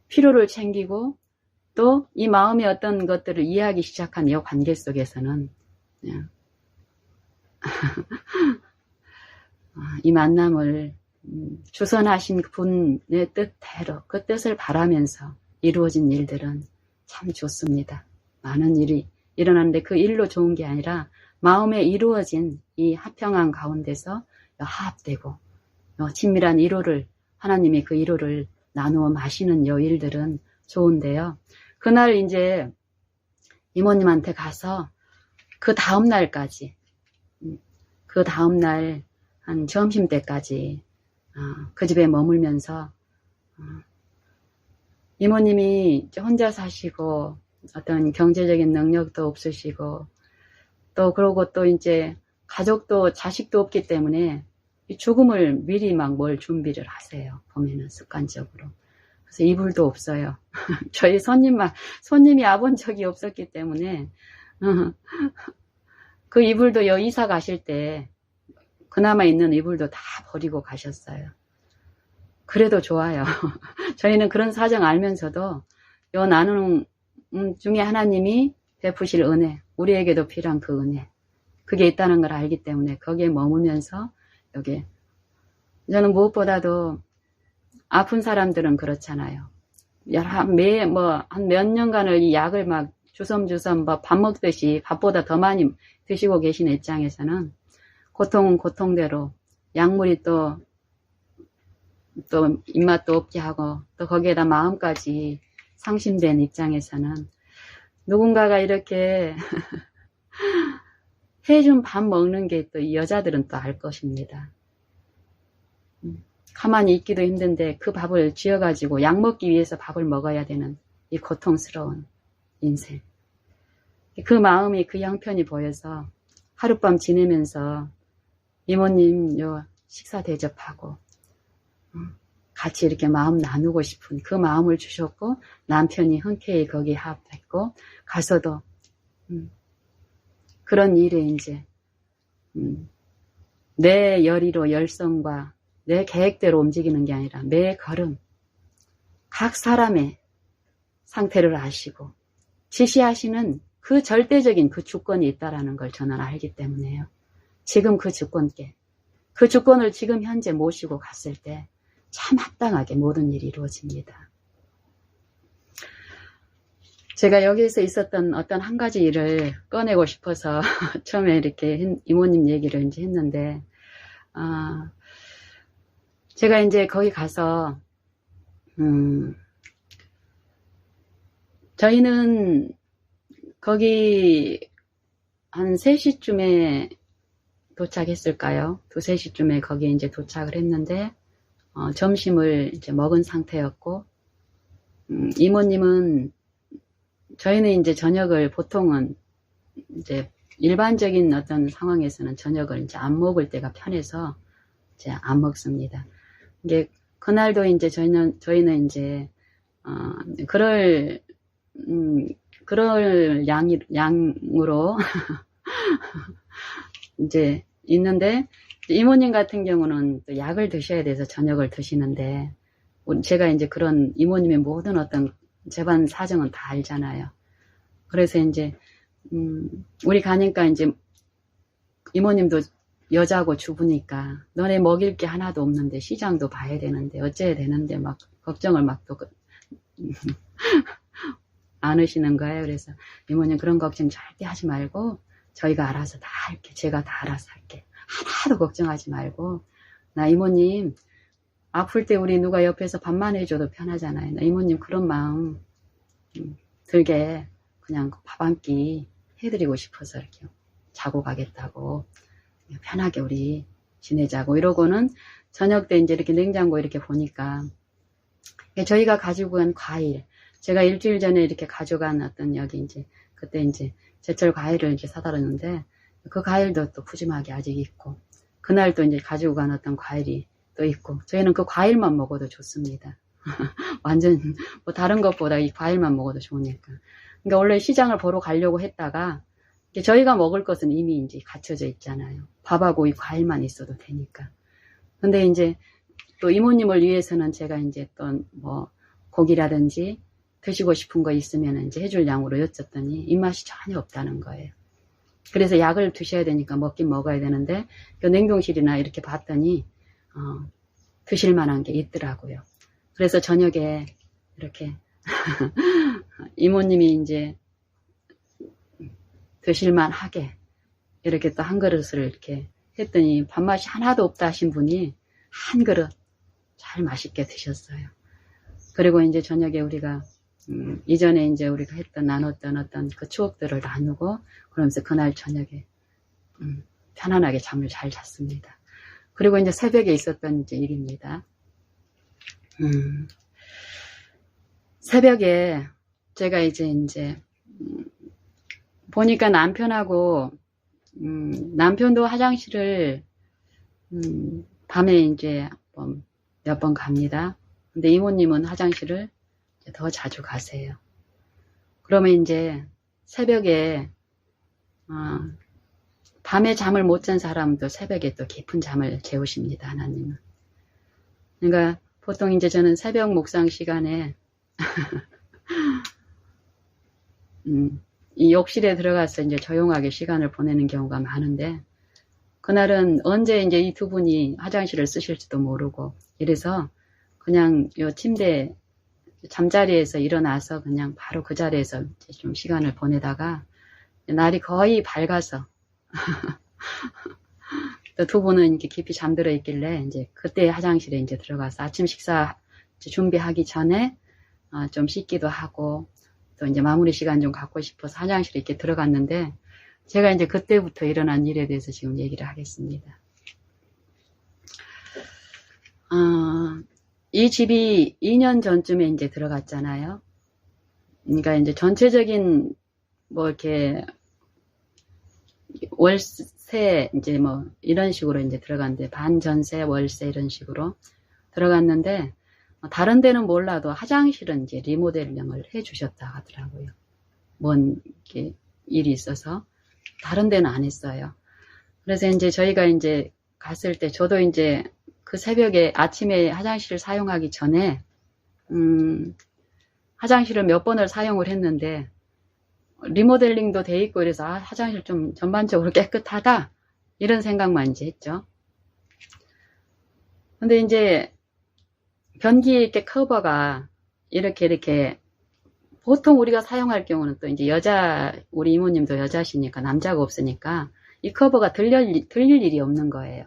필요를 챙기고 또 이 마음의 어떤 것들을 이해하기 시작한 이 관계 속에서는 이 만남을 주선하신 분의 뜻대로 그 뜻을 바라면서 이루어진 일들은 참 좋습니다. 많은 일이 일어났는데 그 일로 좋은 게 아니라 마음에 이루어진 이 화평한 가운데서 화합되고 친밀한 위로를, 하나님의 그 위로를 나누어 마시는 요 일들은 좋은데요. 그날 이제 이모님한테 가서 그 다음날까지, 그 다음날 한 점심때까지 그 집에 머물면서 이모님이 혼자 사시고 어떤 경제적인 능력도 없으시고 또 그러고 또 이제 가족도 자식도 없기 때문에 죽음을 미리 막 뭘 준비를 하세요. 보면은 습관적으로. 그래서 이불도 없어요. 저희 손님이 와본 적이 없었기 때문에, 그 이불도 이사 가실 때, 그나마 있는 이불도 다 버리고 가셨어요. 그래도 좋아요. 저희는 그런 사정 알면서도, 요 나누는 중에 하나님이 베푸실 은혜, 우리에게도 필요한 그 은혜, 그게 있다는 걸 알기 때문에 거기에 머물면서, 여기, 저는 무엇보다도 아픈 사람들은 그렇잖아요. 한 몇 년간을 이 약을 막 주섬주섬 밥 먹듯이 밥보다 더 많이 드시고 계신 입장에서는 고통은 고통대로 약물이 또 입맛도 없게 하고 또 거기에다 마음까지 상심된 입장에서는 누군가가 이렇게 해준 밥 먹는 게 또 여자들은 또 알 것입니다. 가만히 있기도 힘든데 그 밥을 쥐어가지고 약 먹기 위해서 밥을 먹어야 되는 이 고통스러운 인생. 그 마음이 그 형편이 보여서 하룻밤 지내면서 이모님 요 식사 대접하고 같이 이렇게 마음 나누고 싶은 그 마음을 주셨고, 남편이 흔쾌히 거기 합했고, 가서도 그런 일에 이제 내 열의로 열성과 내 계획대로 움직이는 게 아니라 매 걸음 각 사람의 상태를 아시고 지시하시는 그 절대적인 그 주권이 있다라는 걸 저는 알기 때문에요. 지금 그 주권께, 그 주권을 지금 현재 모시고 갔을 때 참 합당하게 모든 일이 이루어집니다. 제가 여기에서 있었던 어떤 한 가지 일을 꺼내고 싶어서 처음에 이렇게 이모님 얘기를 이제 했는데, 제가 이제 거기 가서, 저희는 거기 한 3시쯤에 도착했을까요? 2, 3시쯤에 거기에 이제 도착을 했는데, 점심을 이제 먹은 상태였고, 이모님은, 저희는 이제 저녁을 보통은 이제 일반적인 어떤 상황에서는 저녁을 이제 안 먹을 때가 편해서 이제 안 먹습니다. 이게 그날도 이제 저희는 이제, 그럴 양으로 이제 있는데, 이모님 같은 경우는 또 약을 드셔야 돼서 저녁을 드시는데, 제가 이제 그런 이모님의 모든 어떤 집안 사정은 다 알잖아요. 그래서 이제, 우리 가니까 이제 이모님도 여자고 주부니까, 너네 먹일 게 하나도 없는데 시장도 봐야 되는데 어째야 되는데 막 걱정을 막 또 안으시는 거예요. 그래서 이모님 그런 걱정 절대 하지 말고 저희가 알아서 다 할게. 제가 다 알아서 할게. 하나도 걱정하지 말고, 나 이모님 아플 때 우리 누가 옆에서 밥만 해줘도 편하잖아요. 나 이모님 그런 마음 들게 그냥 밥 한 끼 해드리고 싶어서 이렇게 자고 가겠다고, 편하게 우리 지내자고 이러고는, 저녁 때 이제 이렇게 냉장고 이렇게 보니까 저희가 가지고 간 과일, 제가 일주일 전에 이렇게 가져간 어떤 여기 이제 그때 이제 제철 과일을 이렇게 사다 놨는데, 그 과일도 또 푸짐하게 아직 있고, 그날 또 이제 가지고 간 어떤 과일이 또 있고, 저희는 그 과일만 먹어도 좋습니다. 완전 뭐 다른 것보다 이 과일만 먹어도 좋으니까. 그러니까 원래 시장을 보러 가려고 했다가, 저희가 먹을 것은 이미 이제 갖춰져 있잖아요. 밥하고 이 과일만 있어도 되니까. 근데 이제 또 이모님을 위해서는 제가 이제 또 뭐 고기라든지 드시고 싶은 거 있으면 이제 해줄 양으로 여쭸더니 입맛이 전혀 없다는 거예요. 그래서 약을 드셔야 되니까 먹긴 먹어야 되는데, 그 냉동실이나 이렇게 봤더니 드실 만한 게 있더라고요. 그래서 저녁에 이렇게 이모님이 이제 드실만 하게 이렇게 또 한 그릇을 이렇게 했더니 밥맛이 하나도 없다 하신 분이 한 그릇 잘 맛있게 드셨어요. 그리고 이제 저녁에 우리가 이전에 이제 우리가 나눴던 어떤 그 추억들을 나누고, 그러면서 그날 저녁에 편안하게 잠을 잘 잤습니다. 그리고 이제 새벽에 있었던 이제 일입니다. 새벽에 제가 이제 보니까 남편하고, 남편도 화장실을 밤에 이제 몇 번 갑니다. 근데 이모님은 화장실을 더 자주 가세요. 그러면 이제 새벽에 밤에 잠을 못 잔 사람도 새벽에 또 깊은 잠을 재우십니다. 하나님은. 그러니까 보통 이제 저는 새벽 묵상 시간에 이 욕실에 들어가서 이제 조용하게 시간을 보내는 경우가 많은데, 그날은 언제 이제 이 두 분이 화장실을 쓰실지도 모르고, 이래서 그냥 요 침대 잠자리에서 일어나서 그냥 바로 그 자리에서 좀 시간을 보내다가, 날이 거의 밝아서 또 두 분은 이렇게 깊이 잠들어 있길래 이제 그때 화장실에 이제 들어가서 아침 식사 준비하기 전에 좀 씻기도 하고, 또 이제 마무리 시간 좀 갖고 싶어서 화장실에 이렇게 들어갔는데, 제가 이제 그때부터 일어난 일에 대해서 지금 얘기를 하겠습니다. 이 집이 2년 전쯤에 이제 들어갔잖아요. 그러니까 이제 전체적인 뭐 이렇게 월세 이제 뭐 이런 식으로 이제 들어갔는데, 반전세 월세 이런 식으로 들어갔는데, 다른 데는 몰라도 화장실은 이제 리모델링을 해 주셨다 하더라고요. 뭔 이렇게 일이 있어서. 다른 데는 안 했어요. 그래서 이제 저희가 이제 갔을 때, 저도 이제 그 새벽에 아침에 화장실을 사용하기 전에 화장실을 몇 번을 사용을 했는데, 리모델링도 돼 있고 이래서 화장실 좀 전반적으로 깨끗하다 이런 생각만 이제 했죠. 근데 이제 변기 이렇게 커버가 이렇게 보통 우리가 사용할 경우는 또 이제 우리 이모님도 여자시니까 남자가 없으니까 이 커버가 들릴 일이 없는 거예요.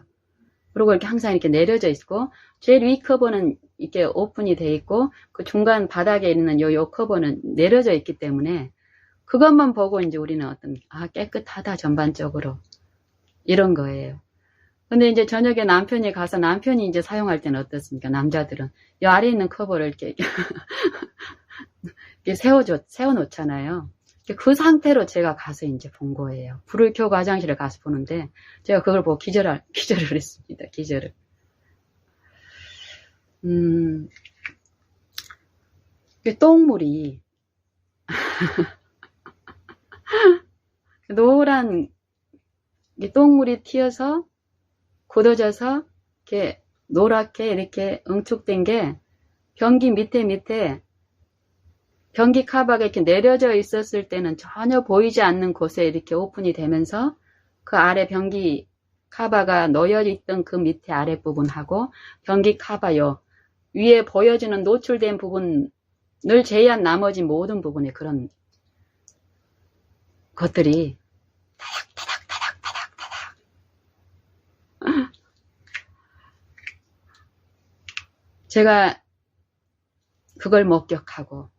그리고 이렇게 항상 이렇게 내려져 있고, 제일 위 커버는 이렇게 오픈이 돼 있고, 그 중간 바닥에 있는 요 커버는 내려져 있기 때문에 그것만 보고 이제 우리는 깨끗하다 전반적으로 이런 거예요. 근데 이제 저녁에 남편이 가서, 남편이 이제 사용할 때는 어떻습니까? 남자들은 이 아래에 있는 커버를 이렇게 세워놓잖아요. 그 상태로 제가 가서 이제 본 거예요. 불을 켜고 화장실에 가서 보는데, 제가 그걸 보고 기절을 했습니다. 기절을. 똥물이 노란 똥물이 튀어서 굳어져서 이렇게 노랗게 이렇게 응축된 게 변기 밑에 변기 카바가 이렇게 내려져 있었을 때는 전혀 보이지 않는 곳에 이렇게 오픈이 되면서, 그 아래 변기 카바가 놓여 있던 그 밑에 아랫부분하고 변기 카바 위에 보여지는 노출된 부분을 제외한 나머지 모든 부분에 그런 것들이 타닥타닥 제가 그걸 목격하고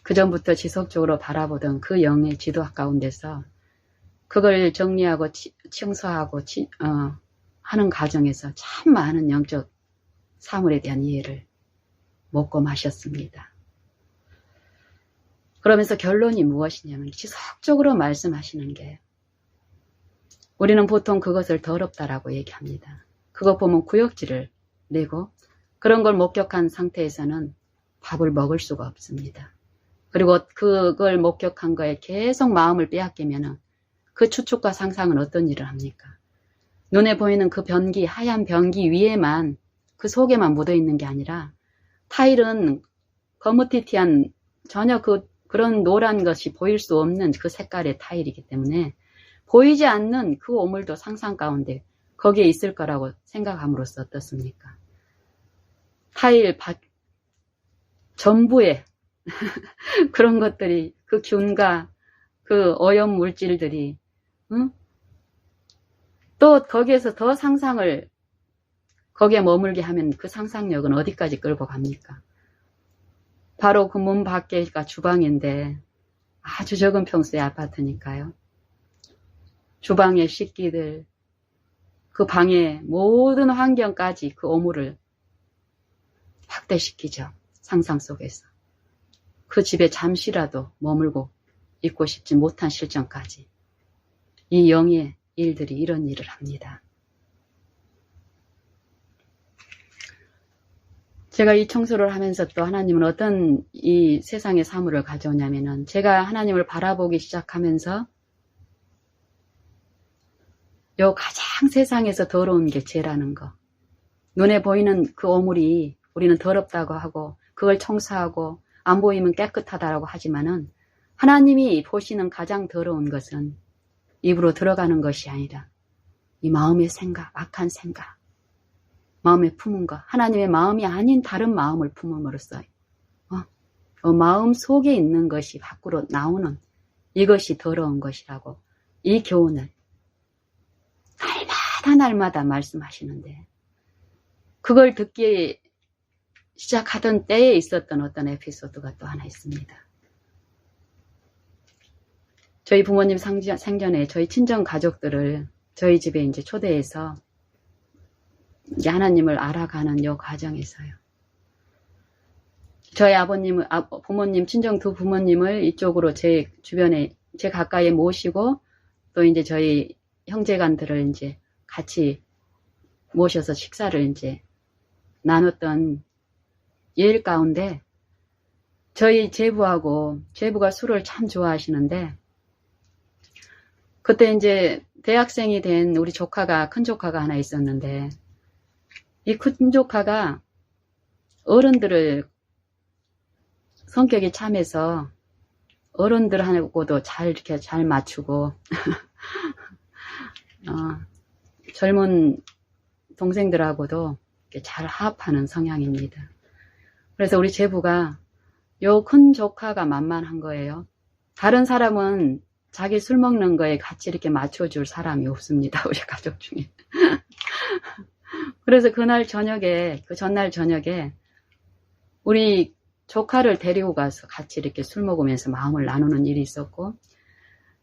그 전부터 지속적으로 바라보던 그 영의 지도 가운데서 그걸 정리하고 청소하고 하는 과정에서 참 많은 영적 사물에 대한 이해를 먹고 마셨습니다. 그러면서 결론이 무엇이냐면, 지속적으로 말씀하시는 게, 우리는 보통 그것을 더럽다라고 얘기합니다. 그것 보면 구역질을 내고, 그런 걸 목격한 상태에서는 밥을 먹을 수가 없습니다. 그리고 그걸 목격한 거에 계속 마음을 빼앗기면은 그 추측과 상상은 어떤 일을 합니까? 눈에 보이는 그 변기, 하얀 변기 위에만, 그 속에만 묻어 있는 게 아니라, 타일은 거무튀튀한 전혀 그런 노란 것이 보일 수 없는 그 색깔의 타일이기 때문에 보이지 않는 그 오물도 상상 가운데 거기에 있을 거라고 생각함으로써 어떻습니까? 타일 전부에 그런 것들이, 그 균과 그 오염 물질들이, 또 거기에서 더 상상을 거기에 머물게 하면 그 상상력은 어디까지 끌고 갑니까? 바로 그 문 밖에가 주방인데, 아주 적은 평수의 아파트니까요. 주방의 식기들, 그 방의 모든 환경까지 그 오물을 확대시키죠. 상상 속에서. 그 집에 잠시라도 머물고 있고 싶지 못한 실정까지. 이 영의 일들이 이런 일을 합니다. 제가 이 청소를 하면서 또 하나님은 어떤 이 세상의 사물을 가져오냐면은, 제가 하나님을 바라보기 시작하면서 요 가장 세상에서 더러운 게 죄라는 거, 눈에 보이는 그 오물이 우리는 더럽다고 하고 그걸 청소하고 안 보이면 깨끗하다라고 하지만은, 하나님이 보시는 가장 더러운 것은 입으로 들어가는 것이 아니라 이 마음의 생각, 악한 생각, 마음에 품은 것, 하나님의 마음이 아닌 다른 마음을 품음으로써 마음 속에 있는 것이 밖으로 나오는 이것이 더러운 것이라고, 이 교훈을 날마다 말씀하시는데, 그걸 듣기 시작하던 때에 있었던 어떤 에피소드가 또 하나 있습니다. 저희 부모님 생전에 저희 친정 가족들을 저희 집에 이제 초대해서 이제 하나님을 알아가는 요 과정에서요. 저희 부모님, 친정 두 부모님을 이쪽으로 제 주변에, 제 가까이에 모시고, 또 이제 저희 형제간들을 이제 같이 모셔서 식사를 이제 나눴던 일 가운데, 저희 제부가 술을 참 좋아하시는데, 그때 이제 대학생이 된 우리 큰 조카가 하나 있었는데, 이 큰 조카가 어른들을 성격이 참해서 어른들하고도 이렇게 잘 맞추고, 젊은 동생들하고도 이렇게 잘 화합하는 성향입니다. 그래서 우리 제부가 요 큰 조카가 만만한 거예요. 다른 사람은 자기 술 먹는 거에 같이 이렇게 맞춰줄 사람이 없습니다. 우리 가족 중에. 그래서 그 전날 저녁에 우리 조카를 데리고 가서 같이 이렇게 술 먹으면서 마음을 나누는 일이 있었고,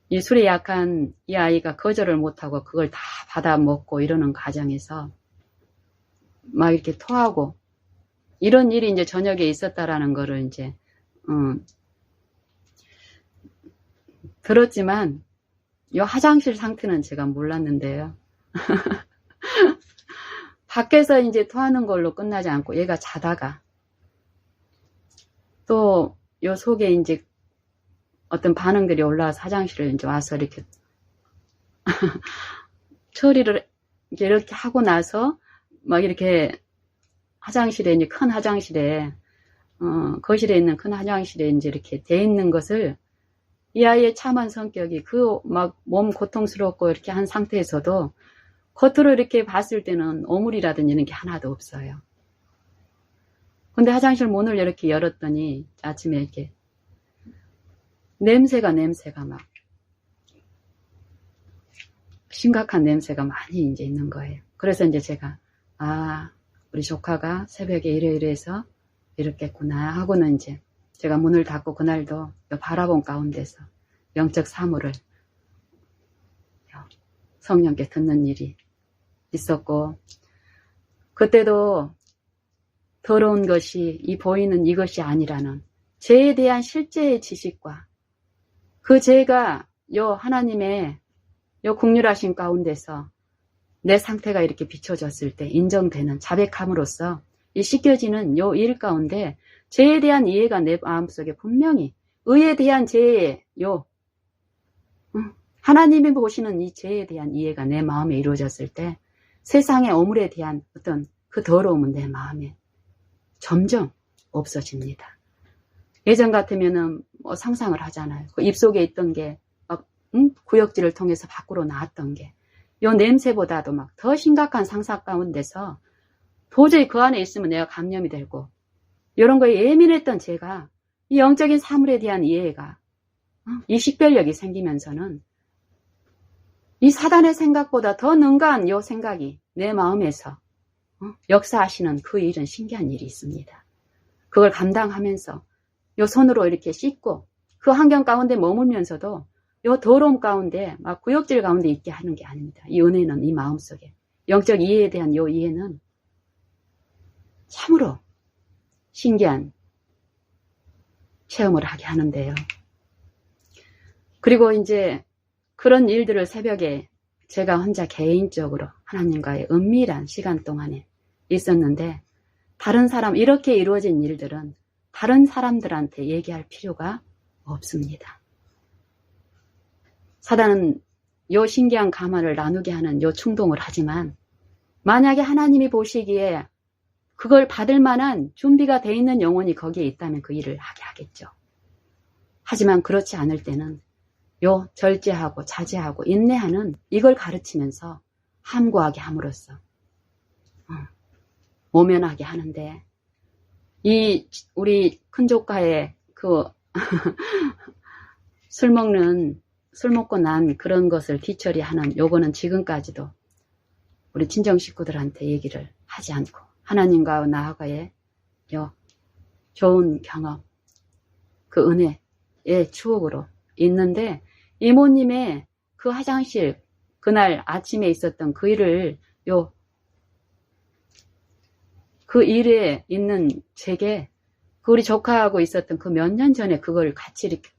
이 술에 약한 이 아이가 거절을 못하고 그걸 다 받아 먹고 이러는 과정에서 막 이렇게 토하고 이런 일이 이제 저녁에 있었다라는 거를 이제 들었지만 이 화장실 상태는 제가 몰랐는데요. 밖에서 이제 토하는 걸로 끝나지 않고 얘가 자다가 또 요 속에 이제 어떤 반응들이 올라와서 화장실을 이제 와서 이렇게 처리를 이렇게 하고 나서 막 이렇게 화장실에 이제 큰 화장실에 거실에 있는 큰 화장실에 이제 이렇게 돼 있는 것을 이 아이의 참한 성격이 막 몸 고통스럽고 이렇게 한 상태에서도 겉으로 이렇게 봤을 때는 오물이라든지 이런 게 하나도 없어요. 근데 화장실 문을 이렇게 열었더니 아침에 이렇게 냄새가 막 심각한 냄새가 많이 이제 있는 거예요. 그래서 이제 제가 우리 조카가 새벽에 이래서 이렇겠구나 하고는 이제 제가 문을 닫고 그날도 바라본 가운데서 영적 사물을 성령께 듣는 일이 있었고, 그때도 더러운 것이 이 보이는 이것이 아니라는 죄에 대한 실제의 지식과 그 죄가 하나님의 긍휼하심 가운데서 내 상태가 이렇게 비춰졌을 때 인정되는 자백함으로써 이 씻겨지는 일 가운데 죄에 대한 이해가 내 마음속에 분명히 의에 대한 죄에 하나님이 보시는 이 죄에 대한 이해가 내 마음에 이루어졌을 때 세상의 오물에 대한 어떤 그 더러움은 내 마음에 점점 없어집니다. 예전 같으면은 상상을 하잖아요. 그 입속에 있던 게 막 구역질을 통해서 밖으로 나왔던 게 요 냄새보다도 막 더 심각한 상사 가운데서 도저히 그 안에 있으면 내가 감염이 되고 이런 거에 예민했던 제가 이 영적인 사물에 대한 이해가 이 식별력이 생기면서는 이 사단의 생각보다 더 능가한 요 생각이 내 마음에서 역사하시는 그 일은 신기한 일이 있습니다. 그걸 감당하면서 요 손으로 이렇게 씻고 그 환경 가운데 머물면서도 요 더러움 가운데 막 구역질 가운데 있게 하는 게 아닙니다. 이 은혜는 이 마음속에 영적 이해에 대한 요 이해는 참으로 신기한 체험을 하게 하는데요. 그리고 이제 그런 일들을 새벽에 제가 혼자 개인적으로 하나님과의 은밀한 시간 동안에 있었는데 이렇게 이루어진 일들은 다른 사람들한테 얘기할 필요가 없습니다. 사단은 요 신기한 감화를 나누게 하는 요 충동을 하지만 만약에 하나님이 보시기에 그걸 받을 만한 준비가 돼 있는 영혼이 거기에 있다면 그 일을 하게 하겠죠. 하지만 그렇지 않을 때는 요 절제하고 자제하고 인내하는 이걸 가르치면서 함구하게 함으로써 모면하게 하는데 우리 큰조카의 술 먹고 난 그런 것을 뒤처리하는 요거는 지금까지도 우리 친정 식구들한테 얘기를 하지 않고 하나님과 나와의 좋은 경험, 그 은혜의 추억으로 있는데 이모님의 그 화장실, 그날 아침에 있었던 그 일을, 그 일에 있는 제게, 그 우리 조카하고 있었던 그 몇 년 전에 그걸 같이 이렇게,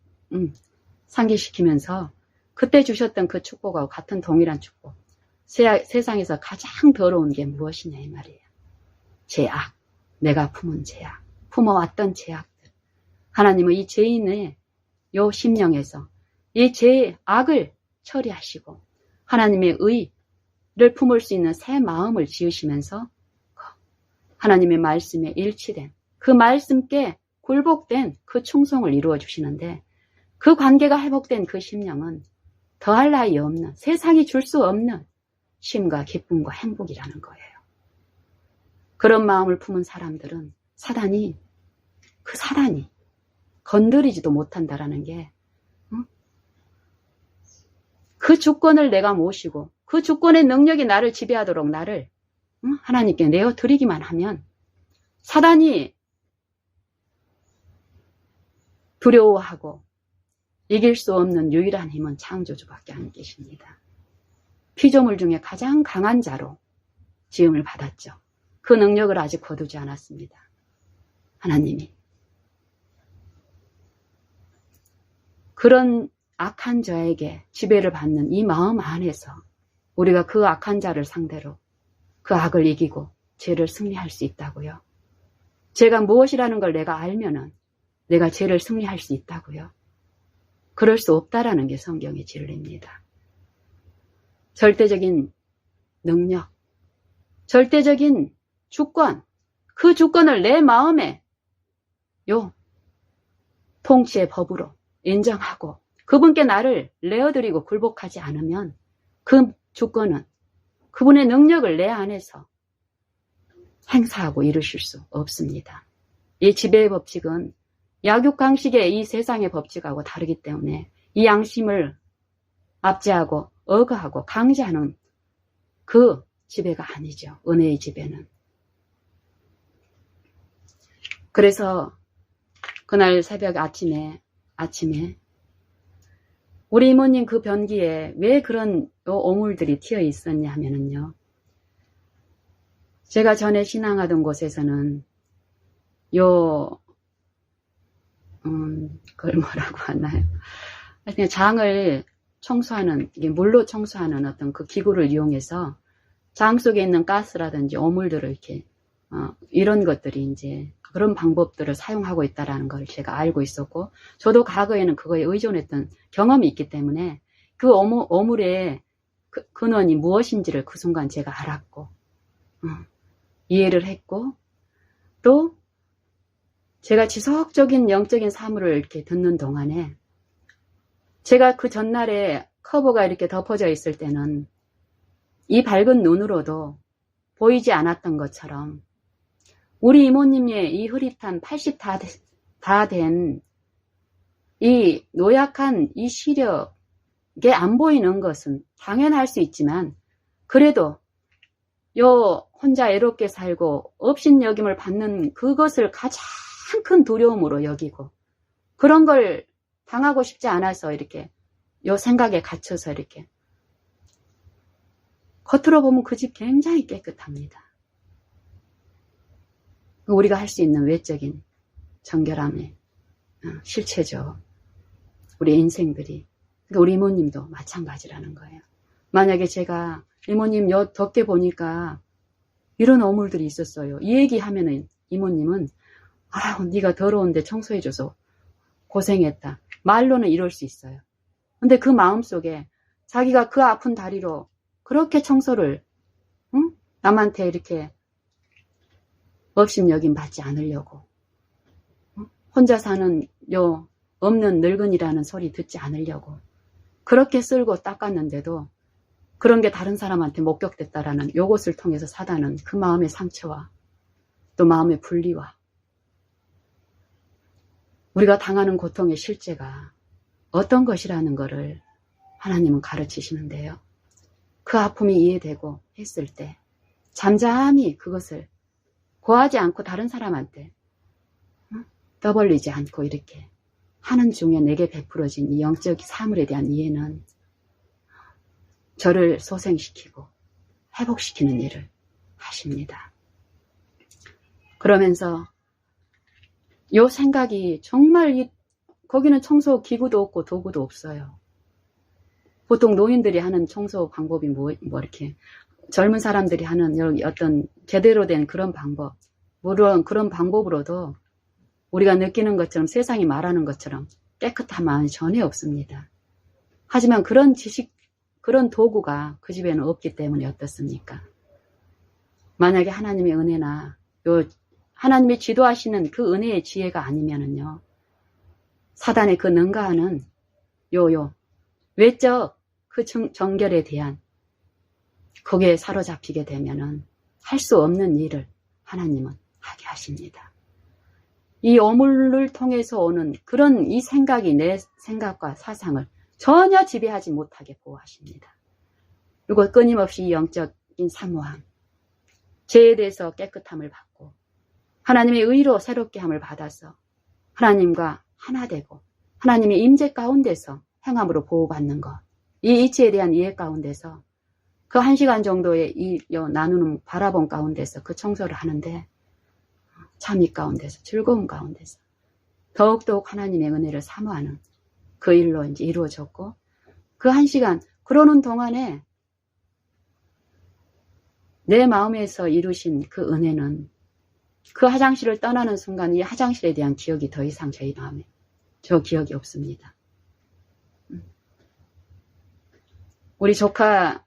상기시키면서, 그때 주셨던 그 축복하고 같은 동일한 축복. 세상에서 가장 더러운 게 무엇이냐, 이 말이에요. 죄악. 내가 품은 죄악. 품어왔던 죄악들. 하나님은 이 죄인의 요 심령에서 이 죄악을 처리하시고 하나님의 의를 품을 수 있는 새 마음을 지으시면서 하나님의 말씀에 일치된 그 말씀께 굴복된 그 충성을 이루어 주시는데 그 관계가 회복된 그 심령은 더할 나위 없는 세상이 줄 수 없는 쉼과 기쁨과 행복이라는 거예요. 그런 마음을 품은 사람들은 사단이 건드리지도 못한다라는 게 그 주권을 내가 모시고 그 주권의 능력이 나를 지배하도록 나를 하나님께 내어드리기만 하면 사단이 두려워하고 이길 수 없는 유일한 힘은 창조주밖에 안 계십니다. 피조물 중에 가장 강한 자로 지음을 받았죠. 그 능력을 아직 거두지 않았습니다. 하나님이. 그런 악한 자에게 지배를 받는 이 마음 안에서 우리가 그 악한 자를 상대로 그 악을 이기고 죄를 승리할 수 있다고요. 죄가 무엇이라는 걸 내가 알면은 내가 죄를 승리할 수 있다고요. 그럴 수 없다라는 게 성경의 진리입니다. 절대적인 능력, 절대적인 주권, 그 주권을 내 마음에 통치의 법으로 인정하고 그분께 나를 내어드리고 굴복하지 않으면 그 주권은 그분의 능력을 내 안에서 행사하고 이루실 수 없습니다. 이 지배의 법칙은 약육강식의 이 세상의 법칙하고 다르기 때문에 이 양심을 압제하고 억압하고 강제하는 그 지배가 아니죠. 은혜의 지배는. 그래서 그날 새벽 아침에 우리 이모님 그 변기에 왜 그런 오물들이 튀어 있었냐 하면은요. 제가 전에 신앙하던 곳에서는 그걸 뭐라고 하나요? 그냥 장을 청소하는, 이게 물로 청소하는 어떤 그 기구를 이용해서 장 속에 있는 가스라든지 오물들을 이렇게, 이런 것들이 이제 그런 방법들을 사용하고 있다는 걸 제가 알고 있었고, 저도 과거에는 그거에 의존했던 경험이 있기 때문에 그 오물의 근원이 무엇인지를 그 순간 제가 알았고, 이해를 했고, 또 제가 지속적인 영적인 사물을 이렇게 듣는 동안에 제가 그 전날에 커버가 이렇게 덮어져 있을 때는 이 밝은 눈으로도 보이지 않았던 것처럼 우리 이모님의 이 흐릿한 80 다 된 이 노약한 이 시력에 안 보이는 것은 당연할 수 있지만 그래도 혼자 애롭게 살고 업신여김을 받는 그것을 가장 큰 두려움으로 여기고 그런 걸 당하고 싶지 않아서 이렇게 생각에 갇혀서 이렇게 겉으로 보면 그 집 굉장히 깨끗합니다. 우리가 할 수 있는 외적인 정결함의 실체죠. 우리 인생들이. 그러니까 우리 이모님도 마찬가지라는 거예요. 만약에 제가 이모님 덕게 보니까 이런 오물들이 있었어요. 이 얘기하면은 이모님은 네가 더러운데 청소해줘서 고생했다. 말로는 이럴 수 있어요. 근데 그 마음속에 자기가 그 아픈 다리로 그렇게 청소를 남한테 이렇게 업신여김 받지 않으려고 혼자 사는 없는 늙은이라는 소리 듣지 않으려고 그렇게 쓸고 닦았는데도 그런 게 다른 사람한테 목격됐다라는 요것을 통해서 사단은 그 마음의 상처와 또 마음의 분리와 우리가 당하는 고통의 실제가 어떤 것이라는 것을 하나님은 가르치시는데요. 그 아픔이 이해되고 했을 때 잠잠히 그것을 고하지 않고 다른 사람한테 떠벌리지 않고 이렇게 하는 중에 내게 베풀어진 이 영적 사물에 대한 이해는 저를 소생시키고 회복시키는 일을 하십니다. 그러면서 요 생각이 정말 거기는 청소 기구도 없고 도구도 없어요. 보통 노인들이 하는 청소 방법이 뭐 이렇게 젊은 사람들이 하는 어떤 제대로 된 그런 방법, 물론 그런 방법으로도 우리가 느끼는 것처럼 세상이 말하는 것처럼 깨끗한 마음이 전혀 없습니다. 하지만 그런 지식, 그런 도구가 그 집에는 없기 때문에 어떻습니까? 만약에 하나님의 은혜나 하나님이 지도하시는 그 은혜의 지혜가 아니면은요, 사단의 그 능가하는 외적 그 정결에 대한 거기에 사로잡히게 되면은 할 수 없는 일을 하나님은 하게 하십니다. 이 오물을 통해서 오는 그런 이 생각이 내 생각과 사상을 전혀 지배하지 못하게 보호하십니다. 그리고 끊임없이 이 영적인 사모함, 죄에 대해서 깨끗함을 받고 하나님의 의로 새롭게 함을 받아서 하나님과 하나 되고 하나님의 임재 가운데서 행함으로 보호받는 것, 이 이치에 대한 이해 가운데서 그 1시간 정도의 나누는 바라본 가운데서 그 청소를 하는데 참이 가운데서 즐거움 가운데서 더욱더욱 하나님의 은혜를 사모하는 그 일로 이제 이루어졌고 그 1시간 그러는 동안에 내 마음에서 이루신 그 은혜는 그 화장실을 떠나는 순간 이 화장실에 대한 기억이 더 이상 저희 마음에 저 기억이 없습니다. 우리 조카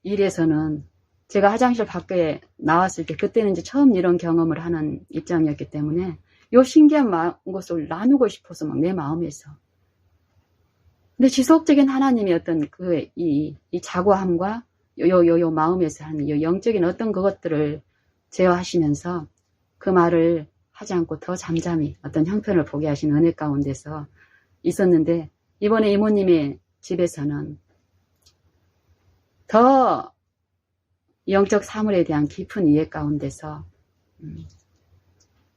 일에서는 제가 화장실 밖에 나왔을 때 그때는 이제 처음 이런 경험을 하는 입장이었기 때문에 요 신기한 것을 나누고 싶어서 막 내 마음에서. 근데 지속적인 하나님의 어떤 이 자고함과 요 마음에서 하는 요 영적인 어떤 그것들을 제어하시면서 그 말을 하지 않고 더 잠잠히 어떤 형편을 보게 하신 은혜 가운데서 있었는데 이번에 이모님의 집에서는 더 영적 사물에 대한 깊은 이해 가운데서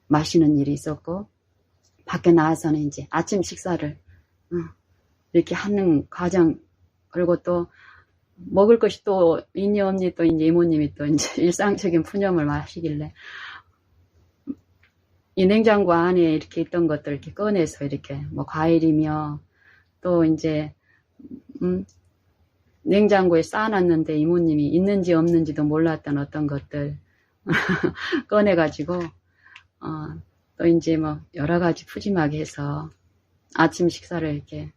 마시는 일이 있었고 밖에 나와서는 이제 아침 식사를 이렇게 하는 과정 그리고 또 먹을 것이 또 있니 없니 또 이제 이모님이 또 이제 일상적인 푸념을 마시길래 이 냉장고 안에 이렇게 있던 것들 이렇게 꺼내서 이렇게 뭐 과일이며 또 이제 냉장고에 쌓아놨는데 이모님이 있는지 없는지도 몰랐던 어떤 것들 꺼내가지고 또 이제 뭐 여러 가지 푸짐하게 해서 아침 식사를 이렇게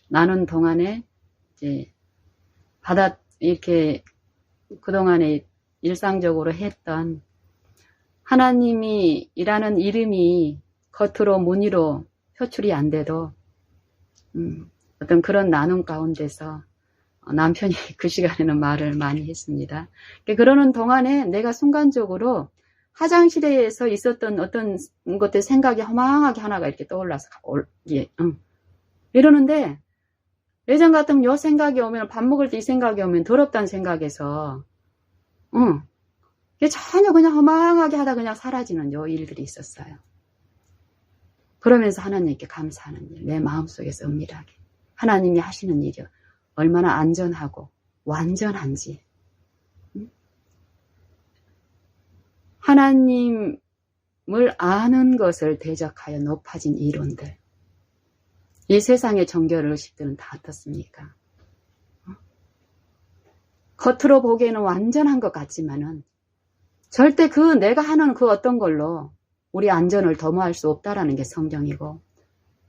나눈 동안에 이제 이렇게 그동안에 일상적으로 했던 하나님이 이라는 이름이 겉으로 문의로 표출이 안 돼도 어떤 그런 나눔 가운데서 남편이 그 시간에는 말을 많이 했습니다. 그러는 동안에 내가 순간적으로 화장실에서 있었던 어떤 것들 생각이 허망하게 하나가 이렇게 떠올라서 이러는데 예전 같으면 요 생각이 오면 밥 먹을 때 이 생각이 오면 더럽다는 생각에서 전혀 그냥 허망하게 하다 그냥 사라지는 요 일들이 있었어요. 그러면서 하나님께 감사하는 일, 내 마음속에서 은밀하게 하나님이 하시는 일이 얼마나 안전하고 완전한지 하나님을 아는 것을 대적하여 높아진 이론들 이 세상의 정결 의식들은 다 어떻습니까? 겉으로 보기에는 완전한 것 같지만은 절대 내가 하는 그 어떤 걸로 우리 안전을 도모할 수 없다라는 게 성경이고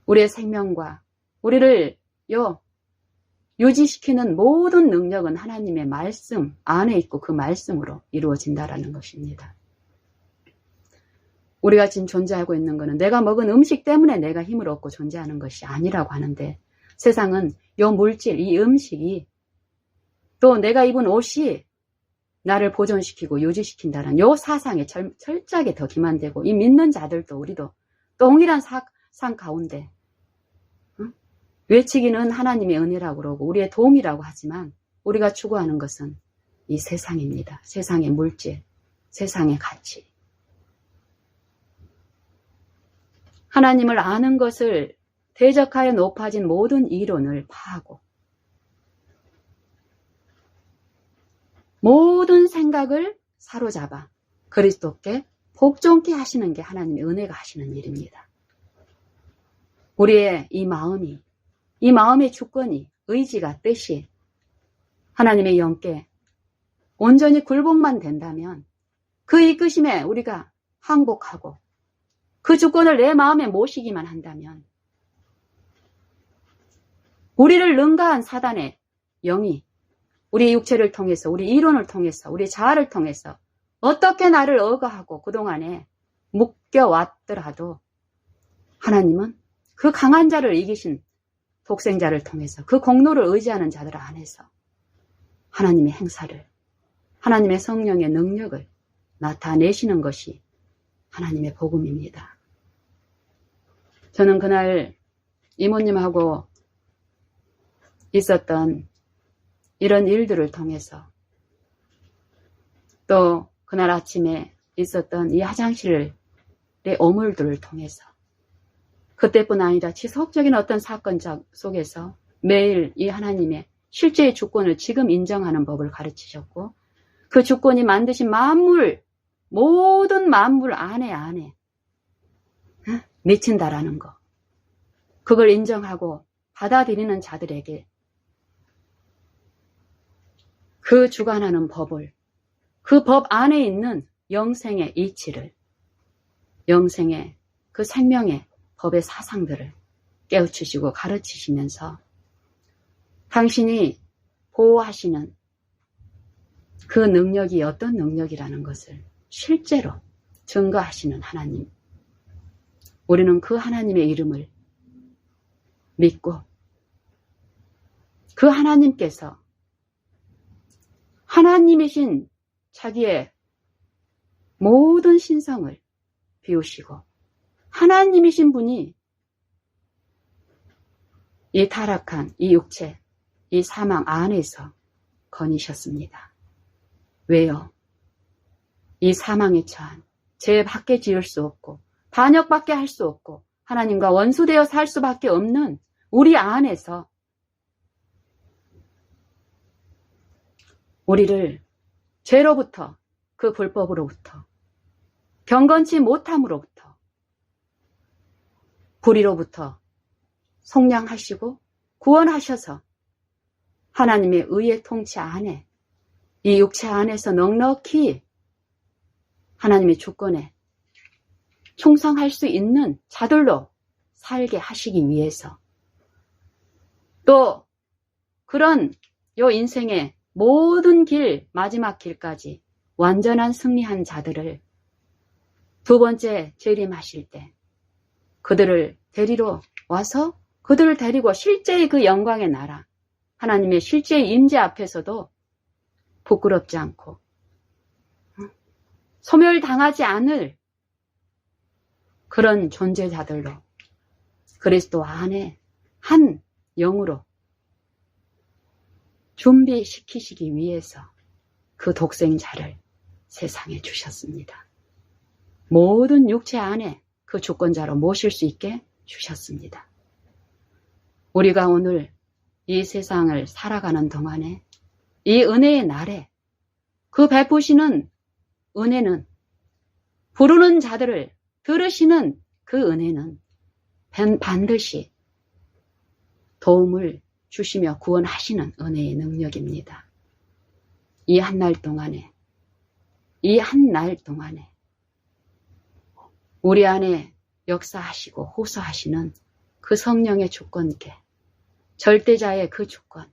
우리의 생명과 우리를 유지시키는 모든 능력은 하나님의 말씀 안에 있고 그 말씀으로 이루어진다라는 것입니다. 우리가 지금 존재하고 있는 것은 내가 먹은 음식 때문에 내가 힘을 얻고 존재하는 것이 아니라고 하는데 세상은 이 물질, 이 음식이 또 내가 입은 옷이 나를 보존시키고 유지시킨다는 이 사상에 철저하게 더 기만되고 이 믿는 자들도 우리도 동일한 상 가운데 외치기는 하나님의 은혜라고 그러고 우리의 도움이라고 하지만 우리가 추구하는 것은 이 세상입니다. 세상의 물질, 세상의 가치. 하나님을 아는 것을 대적하여 높아진 모든 이론을 파하고 모든 생각을 사로잡아 그리스도께 복종케 하시는 게 하나님의 은혜가 하시는 일입니다. 우리의 이 마음의 주권이, 의지가, 뜻이 하나님의 영께 온전히 굴복만 된다면 그 이끄심에 우리가 항복하고 그 주권을 내 마음에 모시기만 한다면 우리를 능가한 사단의 영이 우리 육체를 통해서, 우리 이론을 통해서, 우리 자아를 통해서 어떻게 나를 억압하고 그동안에 묶여왔더라도 하나님은 그 강한 자를 이기신 독생자를 통해서 그 공로를 의지하는 자들 안에서 하나님의 행사를, 하나님의 성령의 능력을 나타내시는 것이 하나님의 복음입니다. 저는 그날 이모님하고 있었던 이런 일들을 통해서 또 그날 아침에 있었던 이 화장실의 오물들을 통해서 그때뿐 아니라 지속적인 어떤 사건 속에서 매일 이 하나님의 실제의 주권을 지금 인정하는 법을 가르치셨고 그 주권이 만드신 만물, 모든 만물 안에 미친다라는 거, 그걸 인정하고 받아들이는 자들에게 그 주관하는 법을, 그 법 안에 있는 영생의 이치를, 영생의 그 생명의 법의 사상들을 깨우치시고 가르치시면서 당신이 보호하시는 그 능력이 어떤 능력이라는 것을 실제로 증거하시는 하나님, 우리는 그 하나님의 이름을 믿고 그 하나님께서 하나님이신 자기의 모든 신성을 비우시고 하나님이신 분이 이 타락한 이 육체, 이 사망 안에서 거니셨습니다. 왜요? 이 사망에 처한 죄밖에 지을 수 없고 반역밖에 할 수 없고 하나님과 원수되어 살 수밖에 없는 우리 안에서 우리를 죄로부터, 그 불법으로부터, 경건치 못함으로부터, 불의로부터 속량하시고 구원하셔서 하나님의 의의 통치 안에, 이 육체 안에서 넉넉히 하나님의 주권에 충성할 수 있는 자들로 살게 하시기 위해서, 또 그런 요 인생의 모든 길, 마지막 길까지 완전한 승리한 자들을 두 번째 재림하실 때 그들을 데리러 와서 그들을 데리고 실제의 그 영광의 나라, 하나님의 실제의 임재 앞에서도 부끄럽지 않고 소멸당하지 않을 그런 존재자들로 그리스도 안에 한 영으로 준비시키시기 위해서 그 독생자를 세상에 주셨습니다. 모든 육체 안에 그 주권자로 모실 수 있게 주셨습니다. 우리가 오늘 이 세상을 살아가는 동안에 이 은혜의 날에 그 베푸시는 은혜는, 부르는 자들을 들으시는 그 은혜는 반드시 도움을 주시며 구원하시는 은혜의 능력입니다. 이 한 날 동안에 우리 안에 역사하시고 호소하시는 그 성령의 주권께, 절대자의 그 주권,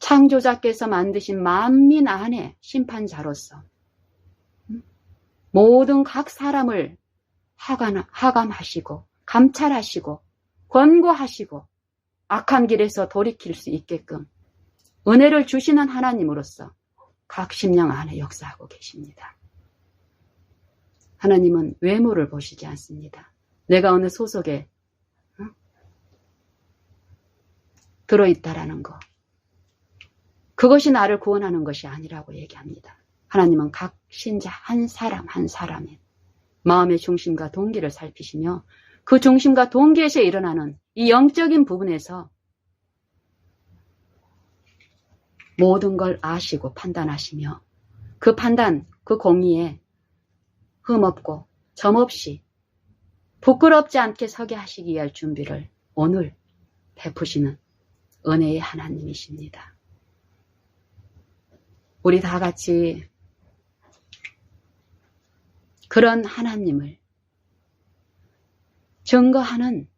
창조자께서 만드신 만민 안에 심판자로서 모든 각 사람을 하감하시고 감찰하시고 권고하시고 악한 길에서 돌이킬 수 있게끔 은혜를 주시는 하나님으로서 각 심령 안에 역사하고 계십니다. 하나님은 외모를 보시지 않습니다. 내가 어느 소속에 들어있다라는 거, 그것이 나를 구원하는 것이 아니라고 얘기합니다. 하나님은 각 신자 한 사람 한 사람의 마음의 중심과 동기를 살피시며 그 중심과 동기에서 일어나는 이 영적인 부분에서 모든 걸 아시고 판단하시며 그 판단, 그 공의에 흠없고 점없이 부끄럽지 않게 서게 하시기 위할 준비를 오늘 베푸시는 은혜의 하나님이십니다. 우리 다 같이 그런 하나님을 증거하는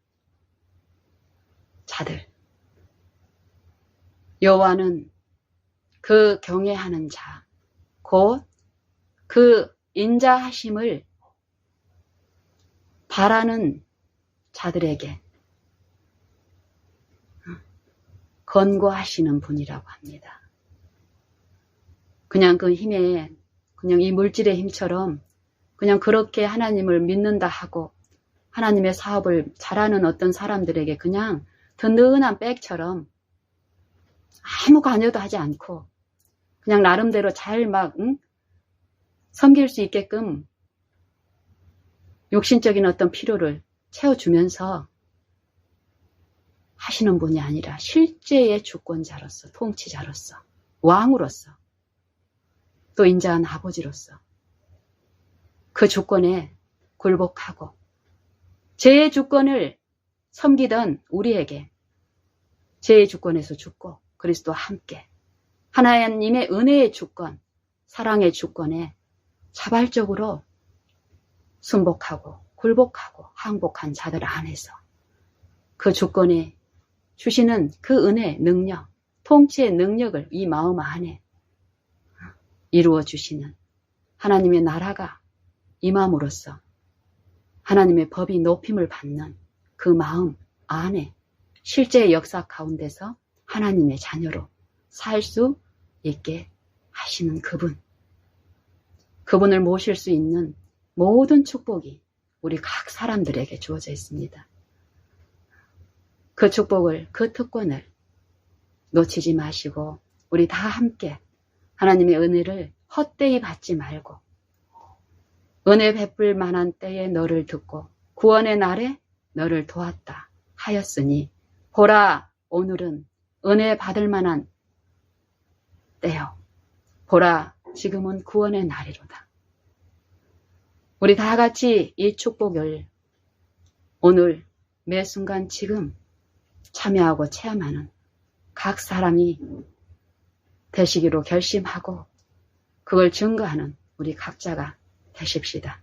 자들, 여호와는 그 경외하는 자, 곧 그 인자하심을 바라는 자들에게 권고하시는 분이라고 합니다. 그냥 그 힘에, 그냥 이 물질의 힘처럼 그냥 그렇게 하나님을 믿는다 하고 하나님의 사업을 잘하는 어떤 사람들에게 그냥 든든한 백처럼 아무 관여도 하지 않고 그냥 나름대로 잘 막 섬길 수 있게끔 육신적인 어떤 필요를 채워주면서 하시는 분이 아니라 실제의 주권자로서, 통치자로서, 왕으로서, 또 인자한 아버지로서 그 주권에 굴복하고 제 주권을 섬기던 우리에게 제 주권에서 죽고 그리스도와 함께 하나님의 은혜의 주권, 사랑의 주권에 자발적으로 순복하고 굴복하고 항복한 자들 안에서 그 주권에 주시는 그 은혜, 능력, 통치의 능력을 이 마음 안에 이루어 주시는 하나님의 나라가 임함으로써 하나님의 법이 높임을 받는 그 마음 안에 실제의 역사 가운데서 하나님의 자녀로 살 수 있게 하시는 그분, 그분을 모실 수 있는 모든 축복이 우리 각 사람들에게 주어져 있습니다. 그 축복을, 그 특권을 놓치지 마시고 우리 다 함께 하나님의 은혜를 헛되이 받지 말고 은혜 베풀 만한 때에 너를 듣고 구원의 날에 너를 도왔다 하였으니 보라 오늘은 은혜 받을 만한 때요. 보라 지금은 구원의 날이로다. 우리 다 같이 이 축복을 오늘 매 순간 지금 참여하고 체험하는 각 사람이 되시기로 결심하고 그걸 증거하는 우리 각자가 되십시다.